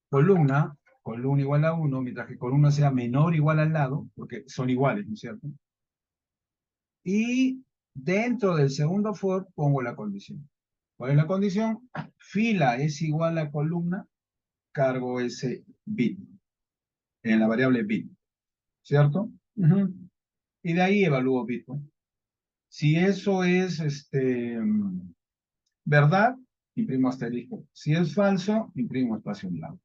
Columna, columna igual a 1, mientras que columna sea menor o igual al lado, porque son iguales, ¿no es cierto? Y dentro del segundo for pongo la condición. ¿Cuál es la condición? Fila es igual a columna, cargo ese bit, en la variable bit, ¿cierto? Ujú. Y de ahí evalúo bit, ¿no? Si eso es verdad, imprimo asterisco. Si es falso, imprimo espacio en blanco.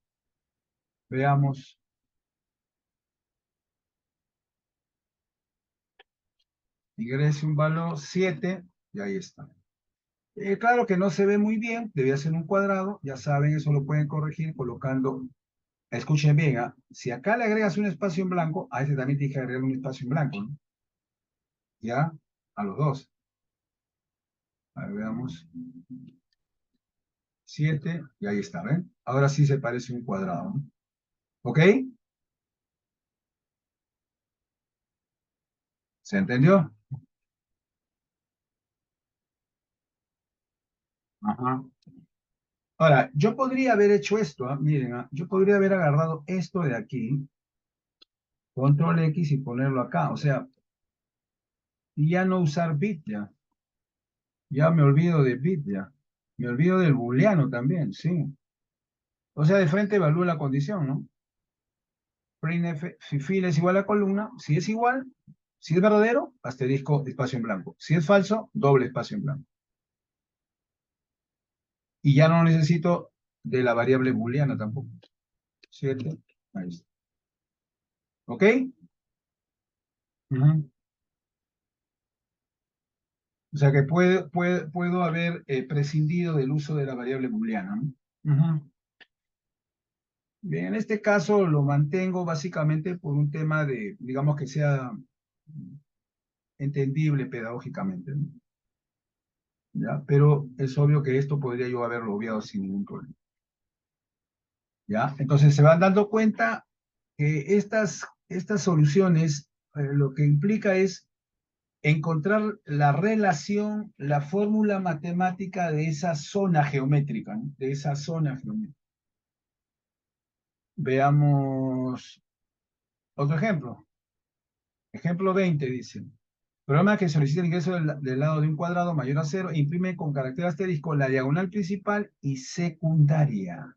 Veamos. Ingrese un valor 7 y ahí está. Claro que no se ve muy bien, debía ser un cuadrado, ya saben, eso lo pueden corregir colocando, escuchen bien, ¿ah? Si acá le agregas un espacio en blanco, a ese también tiene que agregar un espacio en blanco, ¿no? ¿Ya? A los dos. A ver, veamos. 7 y ahí está, ¿ven? Ahora sí se parece un cuadrado, ¿no? ¿Ok? ¿Se entendió? Ajá. Ahora, yo podría haber hecho esto, ¿ah? Miren, ¿ah? Yo podría haber agarrado esto de aquí, control X y ponerlo acá, o sea, y ya no usar bit ya. Ya me olvido de bit ya. Me olvido del booleano también, sí. O sea, de frente evalúo la condición, ¿no? Printf, si fila es igual a columna, si es igual, si es verdadero, asterisco, espacio en blanco. Si es falso, doble espacio en blanco. Y ya no necesito de la variable booleana tampoco. 7, ahí está. ¿Ok? Ujú. O sea que puedo haber prescindido del uso de la variable booleana, ¿no? Ujú. Bien, en este caso lo mantengo básicamente por un tema de, digamos que sea entendible pedagógicamente, ¿no? ¿Ya? Pero es obvio que esto podría yo haberlo obviado sin ningún problema. ¿Ya? Entonces se van dando cuenta que estas soluciones lo que implica es encontrar la relación, la fórmula matemática de esa zona geométrica, ¿no? De esa zona geométrica. Veamos otro ejemplo. Ejemplo 20 dice. Programa que solicita el ingreso del lado de un cuadrado mayor a cero e imprime con carácter asterisco la diagonal principal y secundaria.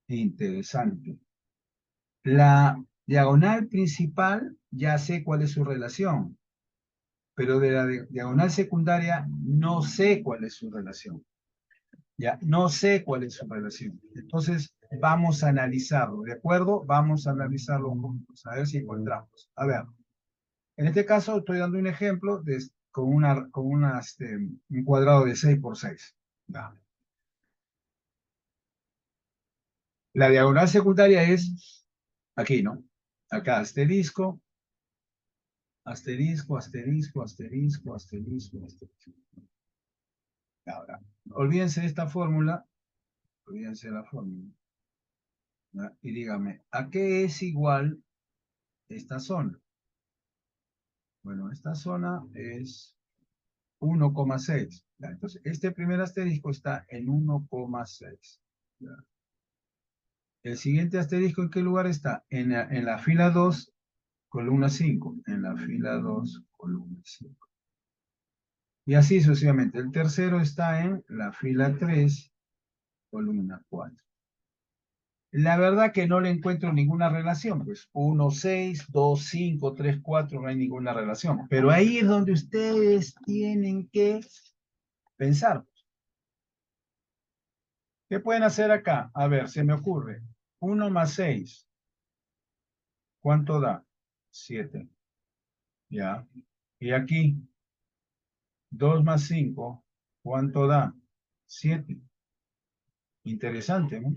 Interesante. La diagonal principal ya sé cuál es su relación, pero de la diagonal secundaria no sé cuál es su relación. Ya, no sé cuál es su relación. Entonces, vamos a analizarlo, ¿de acuerdo? Vamos a analizarlo juntos, a ver si encontramos. A ver, en este caso estoy dando un ejemplo con un cuadrado de 6 por 6. Ya. La diagonal secundaria es aquí, ¿no? Acá, asterisco, asterisco, asterisco, asterisco, asterisco, asterisco. Ahora, olvídense de esta fórmula, olvídense de la fórmula, ¿ya? Y dígame, ¿a qué es igual esta zona? Bueno, esta zona es 1,6. ¿Ya? Entonces, este primer asterisco está en 1,6. ¿Ya? El siguiente asterisco, ¿en qué lugar está? En la fila 2, columna 5. En la fila 2, columna 5. Y así sucesivamente. El tercero está en la fila 3, columna 4. La verdad que no le encuentro ninguna relación, pues 1, 6, 2, 5, 3, 4, no hay ninguna relación. Pero ahí es donde ustedes tienen que pensar. ¿Qué pueden hacer acá? A ver, se me ocurre. 1 más 6, ¿cuánto da? 7. ¿Ya? Y aquí, 2 más 5, ¿cuánto da? 7. Interesante, ¿no?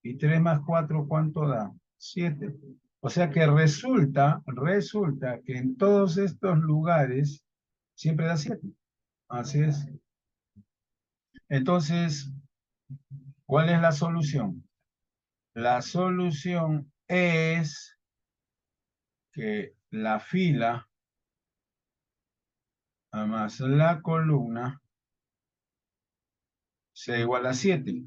Y 3 más 4, ¿cuánto da? 7. O sea que resulta que en todos estos lugares siempre da 7. Así es. Entonces, ¿cuál es la solución? La solución es que la fila más la columna sea igual a 7.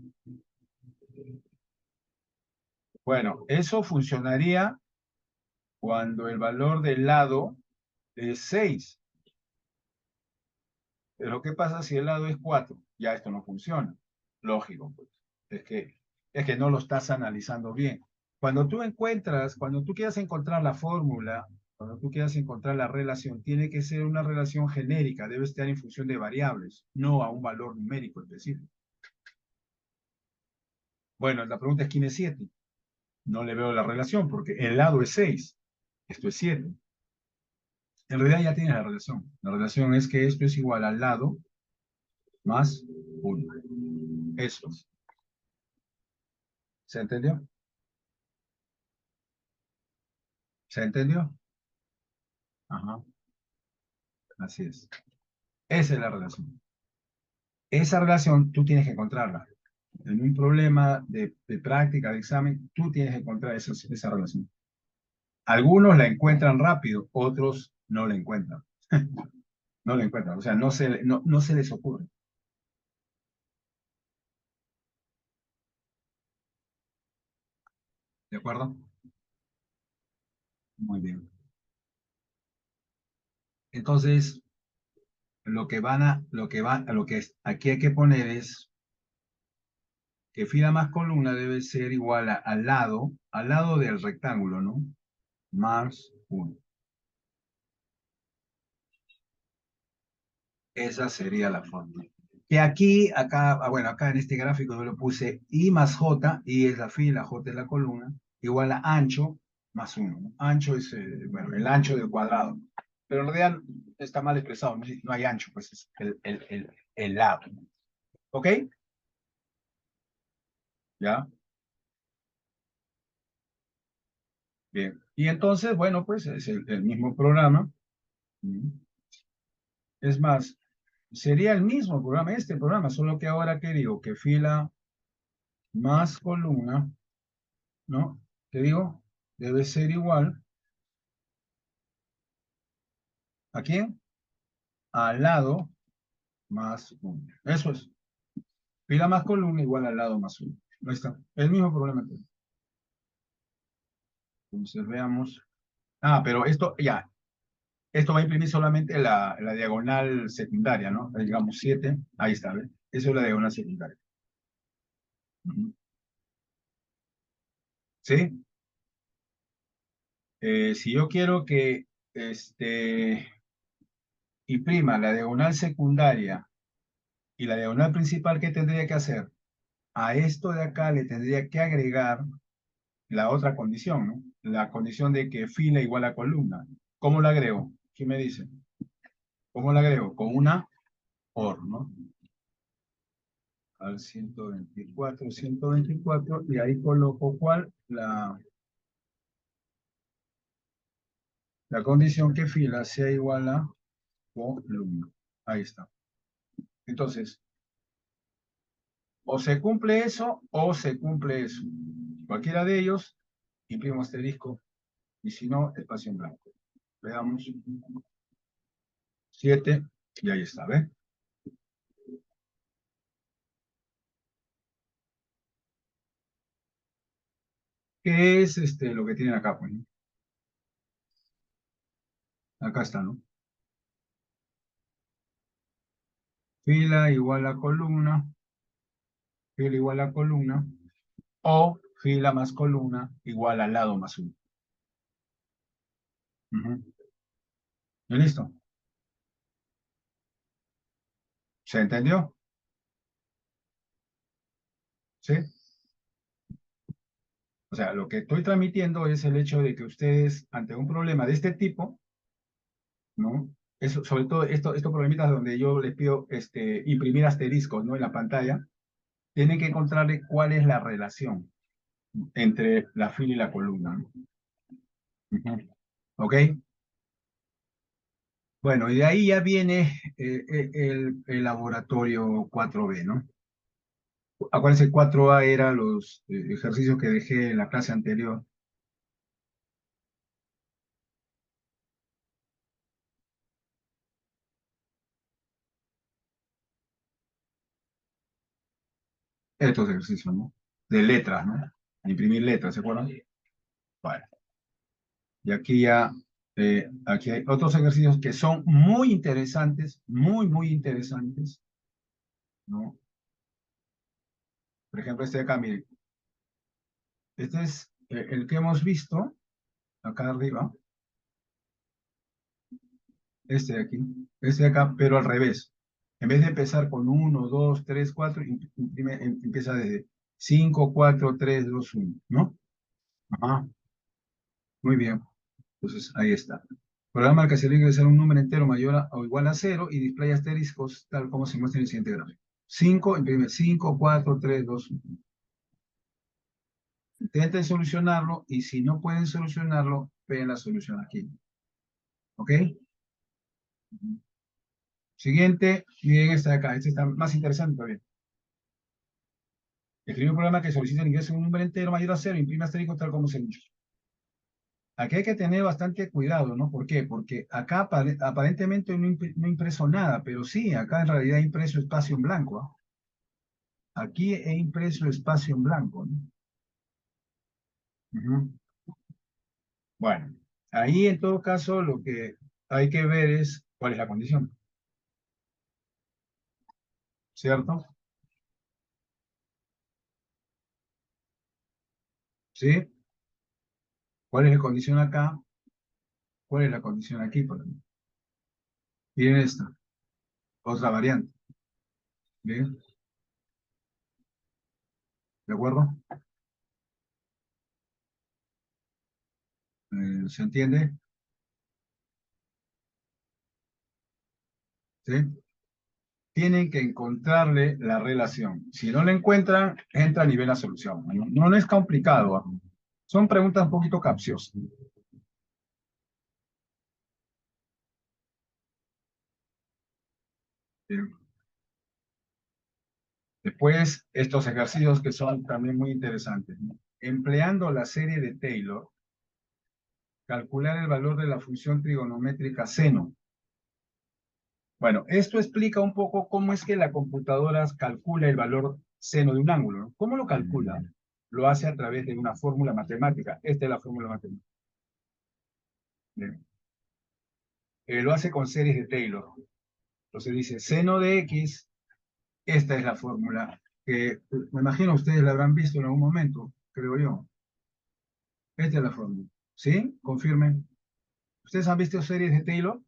Bueno, eso funcionaría cuando el valor del lado es 6. Pero ¿qué pasa si el lado es 4? Ya esto no funciona. Lógico, pues. Es que, es que no lo estás analizando bien. Cuando tú quieras encontrar la fórmula, cuando tú quieras encontrar la relación, tiene que ser una relación genérica, debe estar en función de variables, no a un valor numérico específico. Bueno, la pregunta es ¿quién es 7? No le veo la relación porque el lado es 6, esto es 7. En realidad ya tienes la relación. La relación es que esto es igual al lado más 1. Eso es. ¿Se entendió? ¿Se entendió? Ajá, así es. Esa es la relación. Esa relación tú tienes que encontrarla. En un problema de práctica, de examen, tú tienes que encontrar esa relación. Algunos la encuentran rápido, otros no la encuentran. No la encuentran, o sea, no se les ocurre. ¿De acuerdo? Muy bien. Entonces, aquí hay que poner es que fila más columna debe ser igual al lado del rectángulo, ¿no? Más 1. Esa sería la fórmula. Que aquí, acá, bueno, acá en este gráfico yo lo puse I más J, I es la fila, J es la columna, igual a ancho más 1, ¿no? Ancho es, bueno, el ancho del cuadrado. Pero en realidad está mal expresado, no hay ancho, pues es el lado. ¿Ok? ¿Ya? Bien. Y entonces, bueno, pues es el mismo programa. Mm. Es más, sería el mismo programa, este programa, solo que ahora que digo que fila más columna, ¿no? ¿Qué digo? Debe ser igual ¿A quién? Al lado más 1. Eso es. Fila más columna igual al lado más 1. Ahí está. El mismo problema. Entonces veamos. Ah, pero esto ya. Esto va a imprimir solamente la diagonal secundaria, ¿no? Digamos 7. Ahí está, ¿ves? Eso es la diagonal secundaria. Ujú. ¿Sí? Si yo quiero que imprima la diagonal secundaria y la diagonal principal, ¿qué tendría que hacer? A esto de acá le tendría que agregar la otra condición, ¿no? La condición de que fila igual a columna. ¿Cómo la agrego? ¿Qué me dice? ¿Cómo la agrego? Con una OR, ¿no? Al 124, y ahí coloco ¿cuál? La condición que fila sea igual a columna. Ahí está. Entonces, o se cumple eso o se cumple eso. Cualquiera de ellos, imprimo asterisco, y si no, espacio en blanco. Veamos. 7, y ahí está, ¿ve? ¿Qué es lo que tienen acá, pues, ¿no? Acá está, ¿no? Fila igual a columna, fila igual a columna, o fila más columna igual al lado más 1. ¿Y listo? ¿Se entendió? ¿Sí? O sea, lo que estoy transmitiendo es el hecho de que ustedes, ante un problema de este tipo, ¿no? Eso, sobre todo estos problemitas donde yo les pido imprimir asteriscos, ¿no? En la pantalla, tienen que encontrarle cuál es la relación entre la fila y la columna, ¿no? Ujú. ¿Ok? Bueno, y de ahí ya viene el laboratorio 4B, ¿no? Acuérdense, 4A eran los ejercicios que dejé en la clase anterior. Estos ejercicios, ¿no? De letras, ¿no? Imprimir letras, ¿se acuerdan? Bueno, y aquí hay otros ejercicios que son muy interesantes, muy, muy interesantes, ¿no? Por ejemplo, este de acá, miren. Este es el que hemos visto, acá arriba, este de aquí, este de acá, pero al revés. En vez de empezar con 1, 2, 3, 4, empieza desde 5, 4, 3, 2, 1, ¿no? Ajá, muy bien. Entonces, ahí está. Programa que se le ingresar un número entero mayor o igual a 0 y display asteriscos tal como se muestra en el siguiente gráfico. 5, imprime 5, 4, 3, 2, 1. Intenten solucionarlo y si no pueden solucionarlo, ven la solución aquí. ¿Ok? Siguiente, miren esta de acá. Este está más interesante todavía. Escribe un programa que solicita el ingreso de un número entero mayor a 0 imprime asterisco tal como se muestra. Aquí hay que tener bastante cuidado, ¿no? ¿Por qué? Porque acá aparentemente no impreso nada, pero sí, acá en realidad he impreso espacio en blanco. ¿Ah? Aquí he impreso espacio en blanco, ¿no? Ujú. Bueno, ahí en todo caso lo que hay que ver es cuál es la condición, ¿cierto? ¿Sí? ¿Cuál es la condición acá? ¿Cuál es la condición aquí? Por ejemplo? Miren esta, otra variante. ¿Bien? ¿De acuerdo? ¿Se entiende? ¿Sí? Tienen que encontrarle la relación. Si no la encuentran, entra a nivel de solución. No, no es complicado. ¿Ah? Son preguntas un poquito capciosas. Bien. Después, estos ejercicios que son también muy interesantes, ¿no? Empleando la serie de Taylor, calcular el valor de la función trigonométrica seno. Bueno, esto explica un poco cómo es que la computadora calcula el valor seno de un ángulo, ¿no? ¿Cómo lo calcula? Lo hace a través de una fórmula matemática. Esta es la fórmula matemática. Bien. Lo hace con series de Taylor. Entonces dice seno de X, esta es la fórmula, que me imagino ustedes la habrán visto en algún momento, creo yo. Esta es la fórmula. ¿Sí? Confirmen. ¿Ustedes han visto series de Taylor?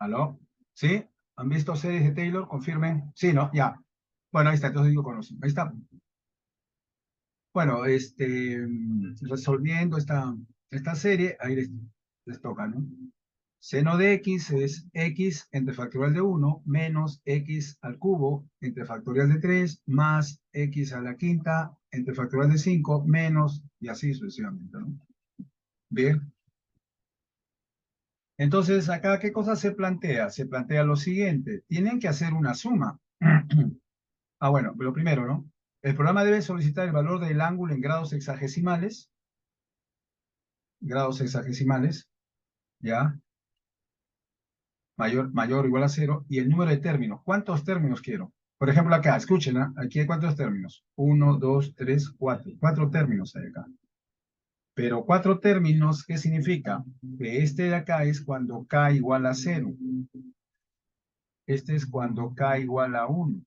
¿Aló? ¿Sí? ¿Han visto series de Taylor? Confirmen. Sí, ¿no? Ya. Bueno, ahí está, entonces digo conocen. Ahí está. Bueno, resolviendo esta serie, ahí les toca, ¿no? Seno de x es x entre factorial de 1 menos x al cubo entre factorial de 3 más x a la quinta entre factorial de 5 menos y así sucesivamente, ¿no? Bien. Entonces, acá, ¿qué cosa se plantea? Se plantea lo siguiente. Tienen que hacer una suma. Ah, bueno, lo primero, ¿no? El programa debe solicitar el valor del ángulo en grados hexagesimales, ¿ya? Mayor o igual a cero, y el número de términos. ¿Cuántos términos quiero? Por ejemplo, acá, escuchen, ¿ah? Aquí hay cuántos términos. Uno, dos, tres, cuatro. Cuatro términos hay acá. Pero cuatro términos, ¿qué significa? Que este de acá es cuando k igual a cero. Este es cuando k igual a uno.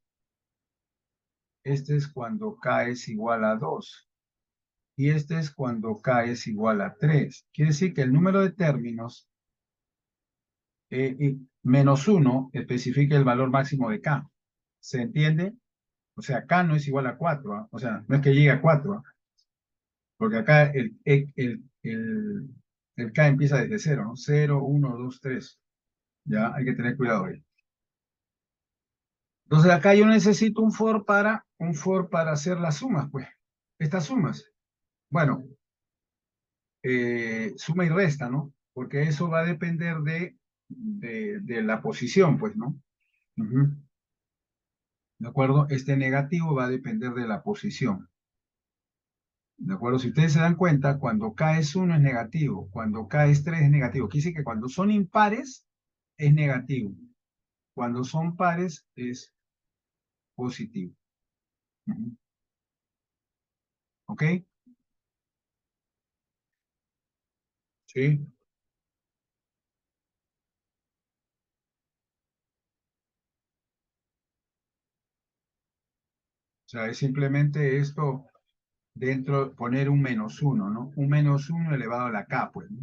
Este es cuando k es igual a 2. Y este es cuando k es igual a 3. Quiere decir que el número de términos menos 1 especifica el valor máximo de k. ¿Se entiende? O sea, k no es igual a 4, ¿ah? O sea, no es que llegue a 4, ¿ah? Porque acá el k empieza desde 0, ¿no? 0, 1, 2, 3. Ya, hay que tener cuidado ahí. Entonces acá yo necesito un for para hacer las sumas, pues. Estas sumas. Bueno, suma y resta, ¿no? Porque eso va a depender de la posición, pues, ¿no? Ujú. ¿De acuerdo? Este negativo va a depender de la posición. ¿De acuerdo? Si ustedes se dan cuenta, cuando K es 1 es negativo, cuando K es 3 es negativo. Quiere decir que cuando son impares es negativo, cuando son pares es positivo. Ujú. ¿Ok? Sí. O sea, es simplemente esto dentro, poner un menos 1, ¿no? Un menos 1 elevado a la K, pues, ¿no?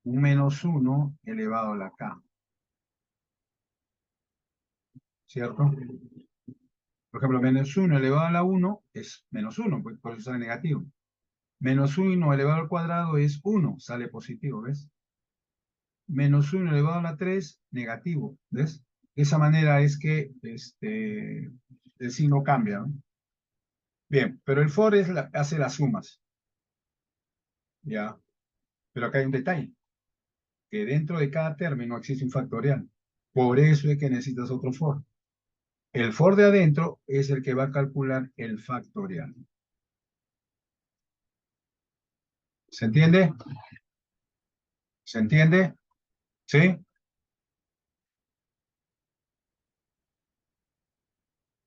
Un menos 1 elevado a la K, ¿cierto? Por ejemplo, menos 1 elevado a la 1 es menos 1, pues, por eso sale negativo. Menos 1 elevado al cuadrado es 1, sale positivo, ¿ves? Menos 1 elevado a la 3, negativo, ¿ves? De esa manera es que el signo cambia, ¿no? Bien, pero el for hace las sumas, ¿ya? Pero acá hay un detalle, que dentro de cada término existe un factorial. Por eso es que necesitas otro for. El for de adentro es el que va a calcular el factorial. ¿Se entiende? ¿Se entiende? ¿Sí?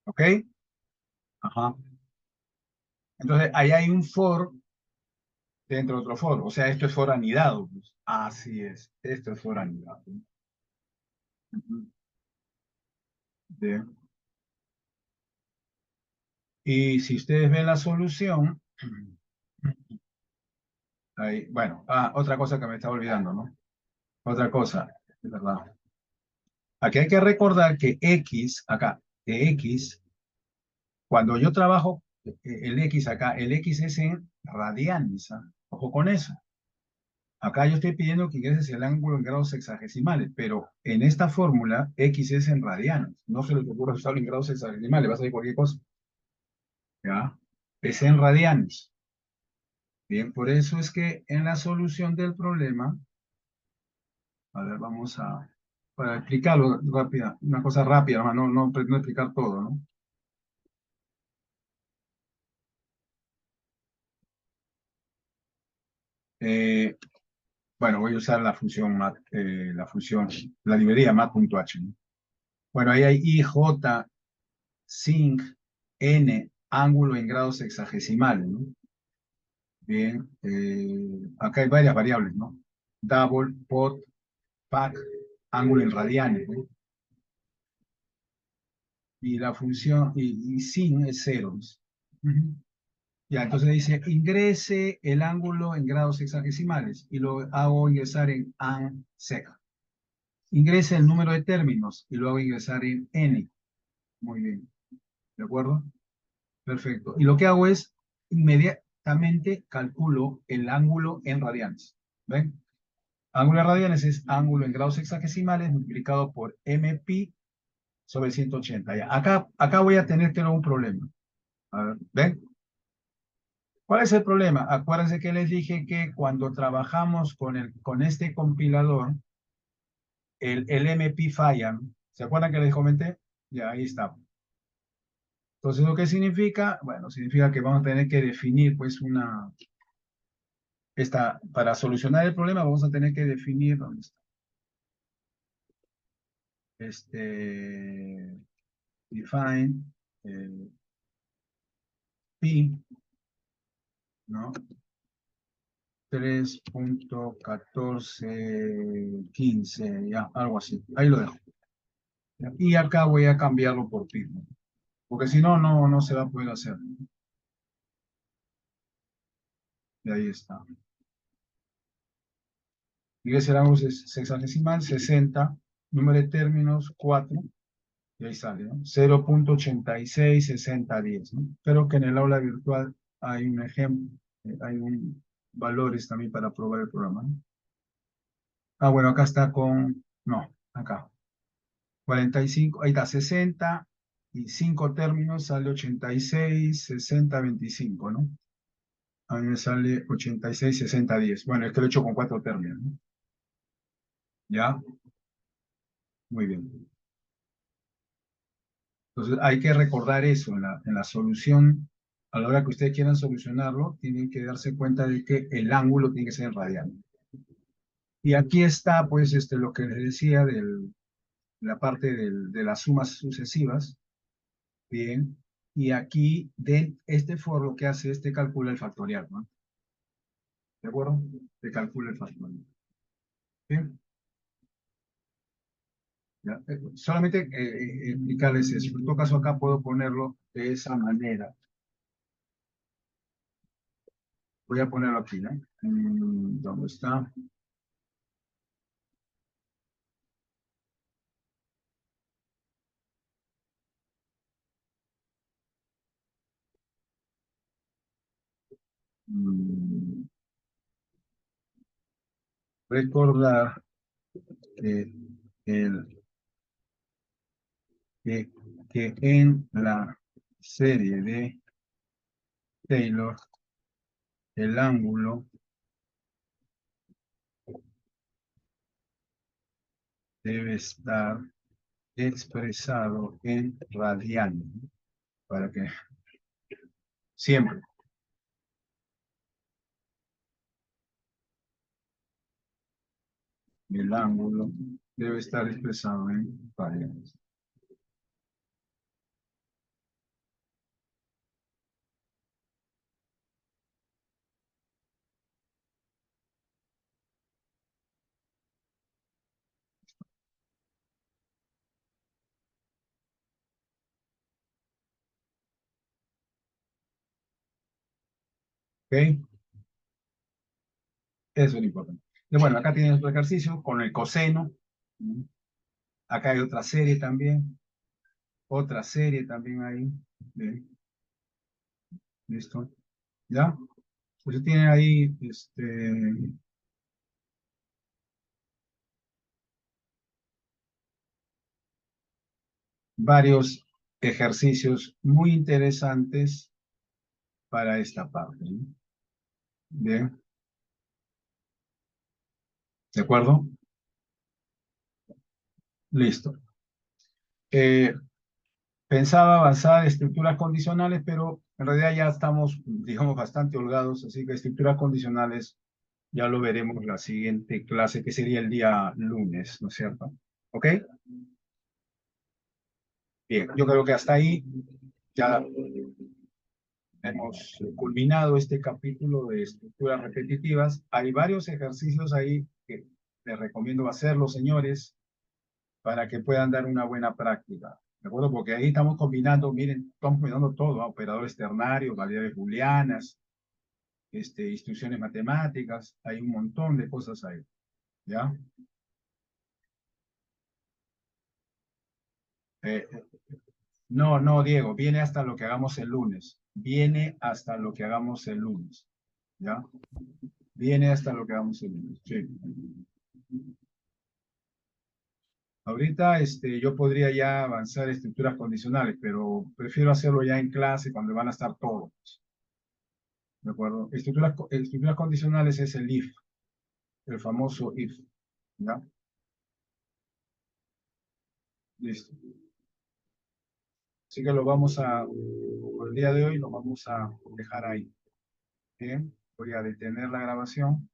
¿Ok? Ajá. Entonces, ahí hay un for dentro de otro for. O sea, esto es for anidado, pues. Así es. Esto es for anidado. Ujú. Bien. Y si ustedes ven la solución, ahí, bueno, otra cosa que me estaba olvidando, ¿no? Otra cosa, es verdad. Aquí hay que recordar que X, acá, que X, cuando yo trabajo el X acá, el X es en radianes, ¿ah? Ojo con eso. Acá yo estoy pidiendo que ingreses el ángulo en grados sexagesimales, pero en esta fórmula X es en radianes. No se les ocurra usarlo en grados sexagesimales, vas a ver cualquier cosa. ¿Ya? Es en radianes. Bien, por eso es que en la solución del problema, a ver, para explicarlo rápida, una cosa rápida, no pretendo explicar todo, ¿no? Eh, bueno, voy a usar la función mat, la librería mat.h, ¿no? Bueno, ahí hay IJ, sin, n, ángulo en grados sexagesimales, ¿no? Bien, acá hay varias variables, ¿no? Double, pot, pack, ángulo en radianes, ¿no? Y la función, y sin es cero. Ujú. Ya, entonces dice, ingrese el ángulo en grados sexagesimales y lo hago ingresar en ANSEC. Ingrese el número de términos y lo hago ingresar en N. Muy bien, ¿de acuerdo? Perfecto. Y lo que hago es, inmediatamente calculo el ángulo en radianes. ¿Ven? Ángulo en radianes es ángulo en grados sexagesimales multiplicado por mpi sobre 180. Ya. Acá voy a tener que un problema. A ver, ¿ven? ¿Cuál es el problema? Acuérdense que les dije que cuando trabajamos con este compilador, el MP falla, ¿no? ¿Se acuerdan que les comenté? Ya, ahí está. Entonces, ¿lo que significa? Bueno, significa que vamos a tener que definir, pues, para solucionar el problema, vamos a tener que definir, ¿dónde está? Define, eh, P, ¿no? 3.1415, ya, algo así. Ahí lo dejo. ¿Ya? Y acá voy a cambiarlo por pi, ¿no? Porque si no, no se va a poder hacer. Y ahí está. Y ese rango sexagesimal, 60, número de términos, 4, y ahí sale, ¿no? 0.866010, ¿no? Espero que en el aula virtual hay un ejemplo, valores también para probar el programa, ¿no? Ah, bueno, acá está con, no, acá. 45, ahí está, 60 y 5 términos, sale 86, 60, 25, ¿no? A mí me sale 86, 60, 10. Bueno, es que lo he hecho con 4 términos, ¿no? ¿Ya? Muy bien. Entonces hay que recordar eso en la solución. A la hora que ustedes quieran solucionarlo, tienen que darse cuenta de que el ángulo tiene que ser radial. Y aquí está, pues, lo que les decía de la parte de las sumas sucesivas. Bien. Y aquí, de este for, lo que hace es te calcula el factorial, ¿no? ¿De acuerdo? Te calcula el factorial. Bien. Ya. Solamente explicarles eso. En todo caso, acá puedo ponerlo de esa manera. Voy a ponerlo aquí, ¿no? ¿Dónde está? Mm, Recordar que, el, que, que en la serie de Taylor, el ángulo debe estar expresado en radianes, ¿no? Para que siempre el ángulo debe estar expresado en radianes. ¿Ok? Eso es lo importante. Y bueno, acá tienes otro ejercicio con el coseno. Acá hay otra serie también. Otra serie también ahí. Bien, listo. ¿Ya? Pues tiene ahí varios ejercicios muy interesantes para esta parte, ¿no? Bien, ¿de acuerdo? Listo. Eh, Pensaba avanzar en estructuras condicionales, pero en realidad ya estamos, digamos, bastante holgados, así que estructuras condicionales Ya lo veremos la siguiente clase, que sería el día lunes, ¿no es cierto? ¿Ok? Bien, yo creo que hasta ahí ya hemos culminado este capítulo de estructuras repetitivas. Hay varios ejercicios ahí que les recomiendo hacerlos, señores, para que puedan dar una buena práctica. ¿De acuerdo? Porque ahí estamos combinando, miren, estamos combinando todo, ¿ah? Operadores ternarios, variables booleanas, instrucciones matemáticas, hay un montón de cosas ahí, ¿ya? Eh, no, no, Diego, viene hasta lo que hagamos el lunes. Viene hasta lo que hagamos el lunes, ¿ya? Viene hasta lo que hagamos el lunes, sí. Ahorita yo podría ya avanzar estructuras condicionales, pero prefiero hacerlo ya en clase cuando van a estar todos. ¿De acuerdo? Estructuras condicionales es el if, el famoso if. ¿Ya? Listo. Así que por el día de hoy lo vamos a dejar ahí. Bien, voy a detener la grabación.